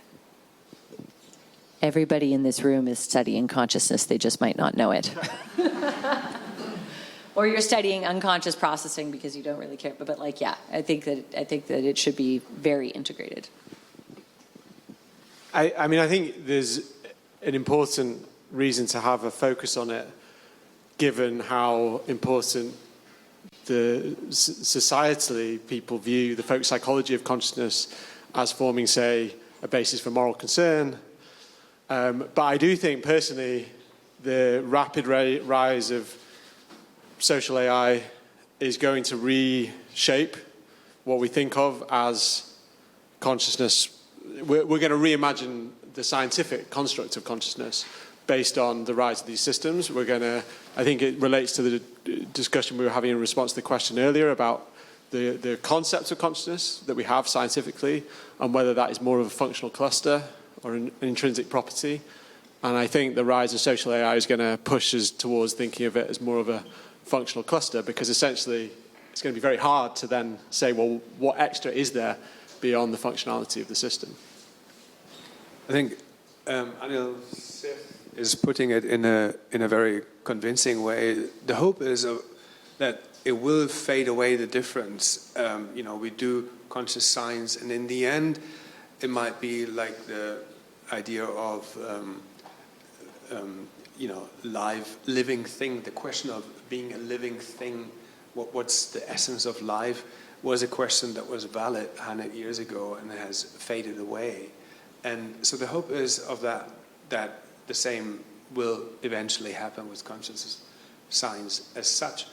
Speaker 8: Everybody in this room is studying consciousness, they just might not know it. Or you're studying unconscious processing because you don't really care. But like, yeah, I think that it should be very integrated.
Speaker 5: I mean, I think there's an important reason to have a focus on it, given how important societally people view the folk psychology of consciousness as forming, say, a basis for moral concern. But I do think, personally, the rapid rise of social AI is going to reshape what we think of as consciousness. We're going to reimagine the scientific construct of consciousness based on the rise of these systems. I think it relates to the discussion we were having in response to the question earlier about the concept of consciousness that we have scientifically, and whether that is more of a functional cluster or an intrinsic property. And I think the rise of social AI is going to push us towards thinking of it as more of a functional cluster, because essentially it's going to be very hard to then say, well, what extra is there beyond the functionality of the system?
Speaker 2: I think Anil is putting it in a very convincing way. The hope is that it will fade away the difference. We do conscious science, and in the end, it might be like the idea of live, living thing. The question of being a living thing, what's the essence of life, was a question that was valid 100 years ago and has faded away. And so the hope is of that the same will eventually happen with consciousness science as such.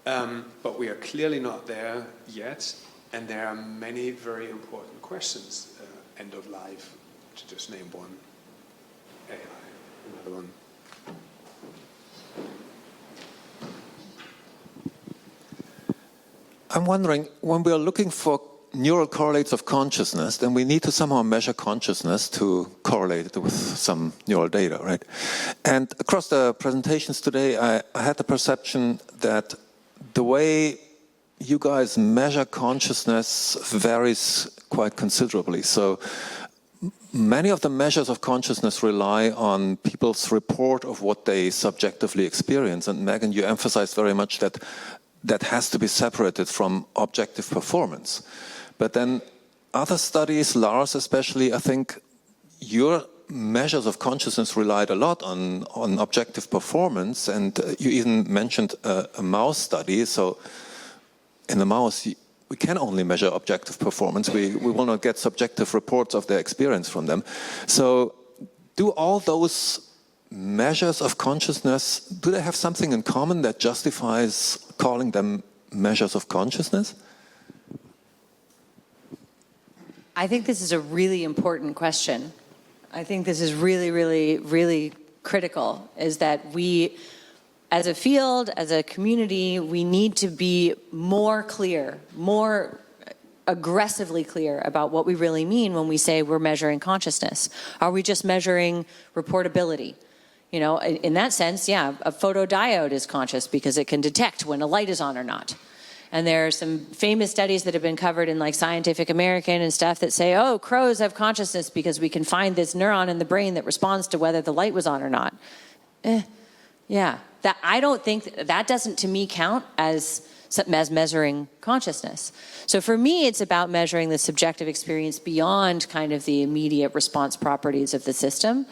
Speaker 2: But we are clearly not there yet, and there are many very important questions. End of life, to just name one. AI, another one.
Speaker 6: I'm wondering, when we are looking for neural correlates of consciousness, then we need to somehow measure consciousness to correlate it with some neural data, right? And across the presentations today, I had the perception that the way you guys measure consciousness varies quite considerably. So many of the measures of consciousness rely on people's report of what they subjectively experience. And Megan, you emphasized very much that that has to be separated from objective performance. But then other studies, Lars especially, I think your measures of consciousness relied a lot on objective performance, and you even mentioned a mouse study. So in the mouse, we can only measure objective performance. We will not get subjective reports of their experience from them. So do all those measures of consciousness, do they have something in common that justifies calling them measures of consciousness?
Speaker 8: I think this is a really important question. I think this is really, really, really critical, is that we, as a field, as a community, we need to be more clear, more aggressively clear about what we really mean when we say we're measuring consciousness. Are we just measuring reportability? In that sense, yeah, a photodiode is conscious because it can detect when a light is on or not. And there are some famous studies that have been covered in like Scientific American and stuff that say, oh, crows have consciousness because we can find this neuron in the brain that responds to whether the light was on or not. Yeah, I don't think that doesn't to me count as measuring consciousness. So for me, it's about measuring the subjective experience beyond kind of the immediate response properties of the system.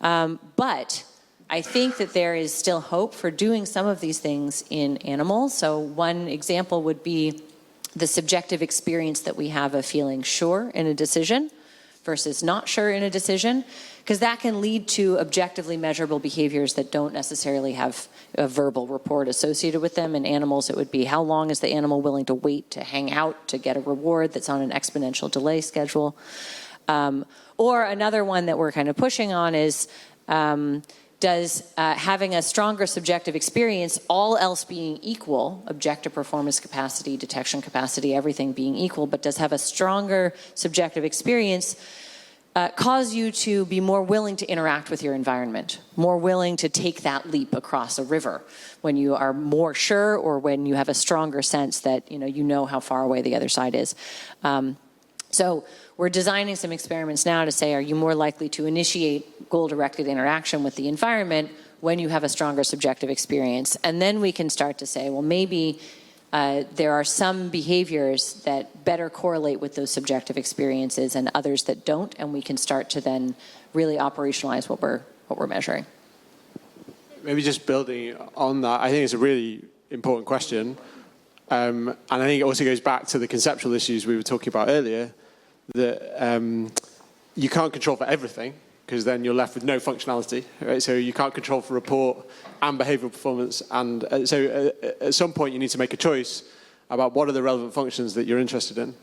Speaker 8: But I think that there is still hope for doing some of these things in animals. So one example would be the subjective experience that we have of feeling sure in a decision versus not sure in a decision, because that can lead to objectively measurable behaviors that don't necessarily have a verbal report associated with them. In animals, it would be how long is the animal willing to wait to hang out to get a reward that's on an exponential delay schedule. Or another one that we're kind of pushing on is does having a stronger subjective experience, all else being equal, objective performance capacity, detection capacity, everything being equal, but does have a stronger subjective experience cause you to be more willing to interact with your environment, more willing to take that leap across a river when you are more sure or when you have a stronger sense that you know how far away the other side is. So we're designing some experiments now to say, are you more likely to initiate goal-directed interaction with the environment when you have a stronger subjective experience? And then we can start to say, well, maybe there are some behaviors that better correlate with those subjective experiences and others that don't, and we can start to then really operationalize what we're measuring.
Speaker 5: Maybe just building on that, I think it's a really important question. And I think it also goes back to the conceptual issues we were talking about earlier, that you can't control for everything, because then you're left with no functionality, right? So you can't control for report and behavioral performance. And so at some point you need to make a choice about what are the relevant functions that you're interested in.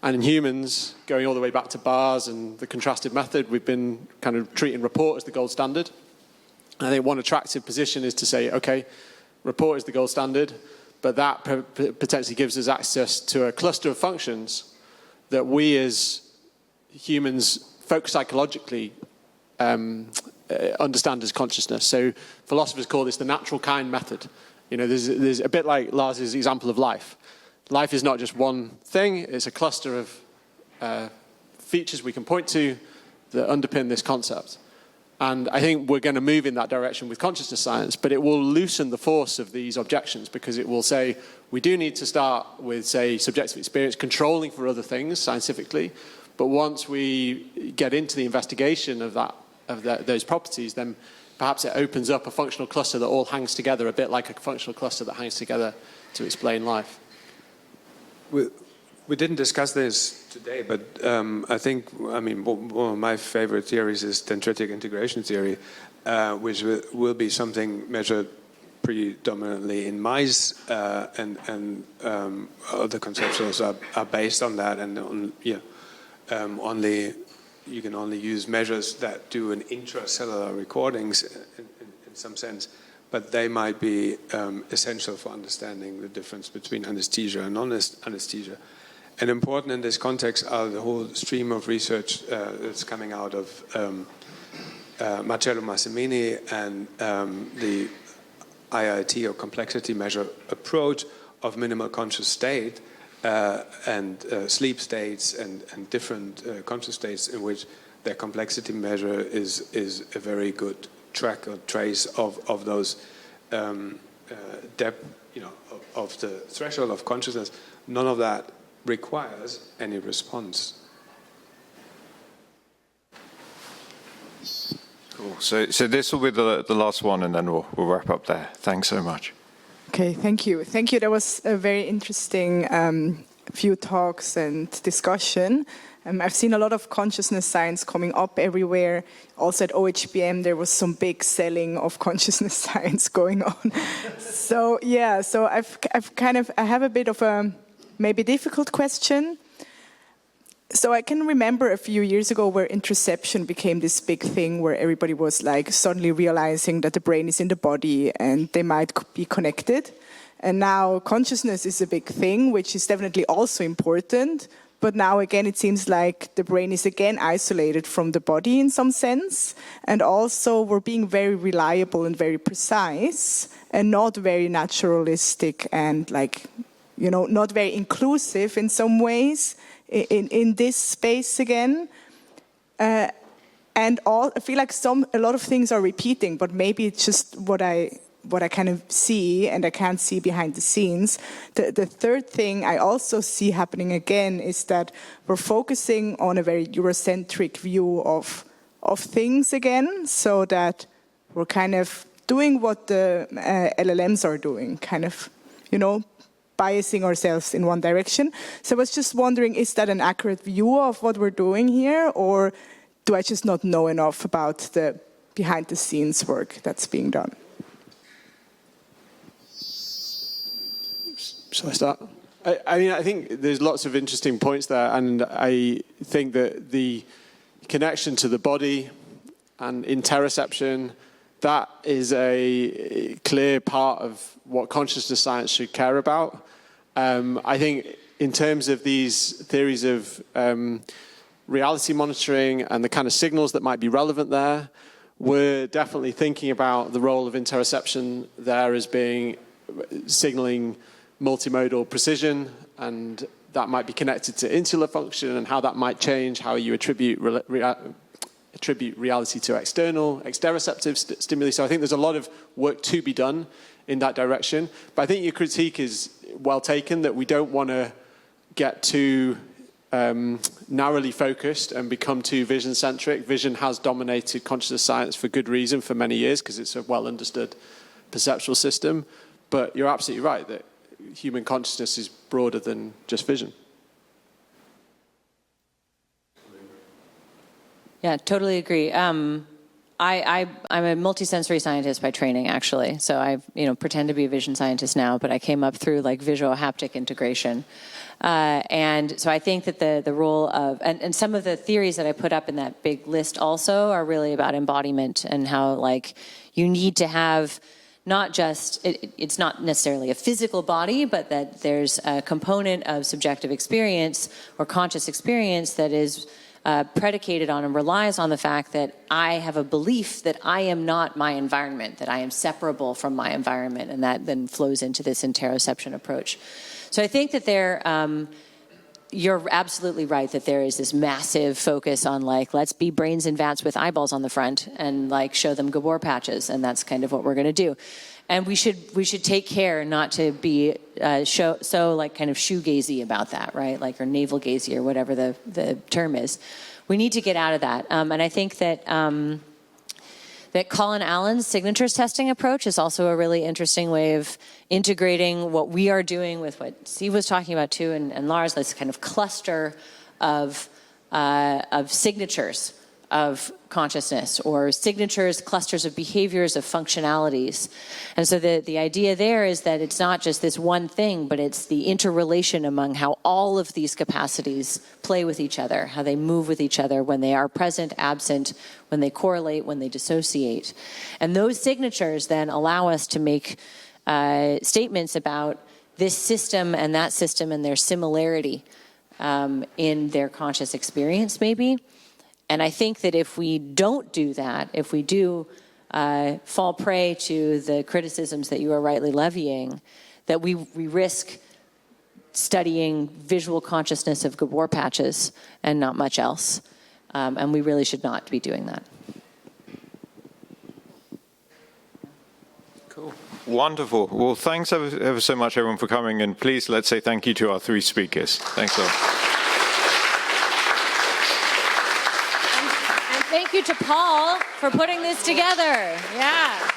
Speaker 5: And in humans, going all the way back to bars and the contrasted method, we've been kind of treating report as the gold standard. And I think one attractive position is to say, okay, report is the gold standard, but that potentially gives us access to a cluster of functions that we as humans focus psychologically understand as consciousness. So philosophers call this the natural kind method. You know, there's a bit like Lars's example of life. Life is not just one thing, it's a cluster of features we can point to that underpin this concept. And I think we're going to move in that direction with consciousness science, but it will loosen the force of these objections, because it will say we do need to start with, say, subjective experience, controlling for other things scientifically, but once we get into the investigation of those properties, then perhaps it opens up a functional cluster that all hangs together, a bit like a functional cluster that hangs together to explain life.
Speaker 2: We didn't discuss this today, but I think, one of my favorite theories is dendritic integration theory, which will be something measured predominantly in mice, and other conceptuals are based on that, and you can only use measures that do an intracellular recordings in some sense, but they might be essential for understanding the difference between anesthesia and non-anesthesia. And important in this context are the whole stream of research that's coming out of Marcello Massimini and the IIT, or complexity measure approach of minimal conscious state and sleep states and different conscious states, in which their complexity measure is a very good track or trace of those depth, of the threshold of consciousness. None of that requires any response.
Speaker 1: Cool. So this will be the last one, and then we'll wrap up there. Thanks so much.
Speaker 10: Okay, thank you. Thank you. That was a very interesting few talks and discussion. I've seen a lot of consciousness science coming up everywhere. Also at OHBM, there was some big selling of consciousness science going on. So I have a bit of a maybe difficult question. So I can remember a few years ago where interoception became this big thing, where everybody was like suddenly realizing that the brain is in the body and they might be connected. And now consciousness is a big thing, which is definitely also important. But now again, it seems like the brain is again isolated from the body in some sense. And also we're being very reliable and very precise and not very naturalistic and not very inclusive in some ways in this space again. I feel like a lot of things are repeating, but maybe it's just what I kind of see, and I can't see behind the scenes. The third thing I also see happening again is that we're focusing on a very Eurocentric view of things again, so that we're kind of doing what the LLMs are doing, kind of, biasing ourselves in one direction. So I was just wondering, is that an accurate view of what we're doing here, or do I just not know enough about the behind-the-scenes work that's being done?
Speaker 5: Shall I start? I think there's lots of interesting points there, and I think that the connection to the body and interoception, that is a clear part of what consciousness science should care about. I think in terms of these theories of reality monitoring and the kind of signals that might be relevant there, we're definitely thinking about the role of interoception there as being signaling multimodal precision, and that might be connected to insular function and how that might change how you attribute reality to exteroceptive stimuli. So I think there's a lot of work to be done in that direction. But I think your critique is well taken, that we don't want to get too narrowly focused and become too vision-centric. Vision has dominated consciousness science for good reason for many years, because it's a well-understood perceptual system. But you're absolutely right that human consciousness is broader than just vision.
Speaker 8: Yeah, totally agree. I'm a multisensory scientist by training, actually. So I, pretend to be a vision scientist now, but I came up through like visual haptic integration. And so I think that the role of, and some of the theories that I put up in that big list also are really about embodiment and how like you need to have not just, it's not necessarily a physical body, but that there's a component of subjective experience or conscious experience that is predicated on and relies on the fact that I have a belief that I am not my environment, that I am separable from my environment, and that then flows into this interoception approach. So I think that you're absolutely right that there is this massive focus on like, let's be brains in vats with eyeballs on the front and like show them Gabor patches, and that's kind of what we're going to do. And we should take care not to be so like kind of shoegazy about that, right? Like, or navel gazy or whatever the term is. We need to get out of that. And I think that that Colin Allen's signatures testing approach is also a really interesting way of integrating what we are doing with what Steve was talking about too, and Lars, this kind of cluster of signatures of consciousness, or signatures, clusters of behaviors, of functionalities. And so the idea there is that it's not just this one thing, but it's the interrelation among how all of these capacities play with each other, how they move with each other when they are present, absent, when they correlate, when they dissociate. And those signatures then allow us to make statements about this system and their similarity in their conscious experience, maybe. And I think that if we don't do that, if we do fall prey to the criticisms that you are rightly levying, that we risk studying visual consciousness of Gabor patches and not much else. And we really should not be doing that.
Speaker 1: Cool. Wonderful. Well, thanks ever so much, everyone, for coming. And please, let's say thank you to our three speakers. Thanks a lot.
Speaker 8: Thank you to Paul for putting this together. Yeah.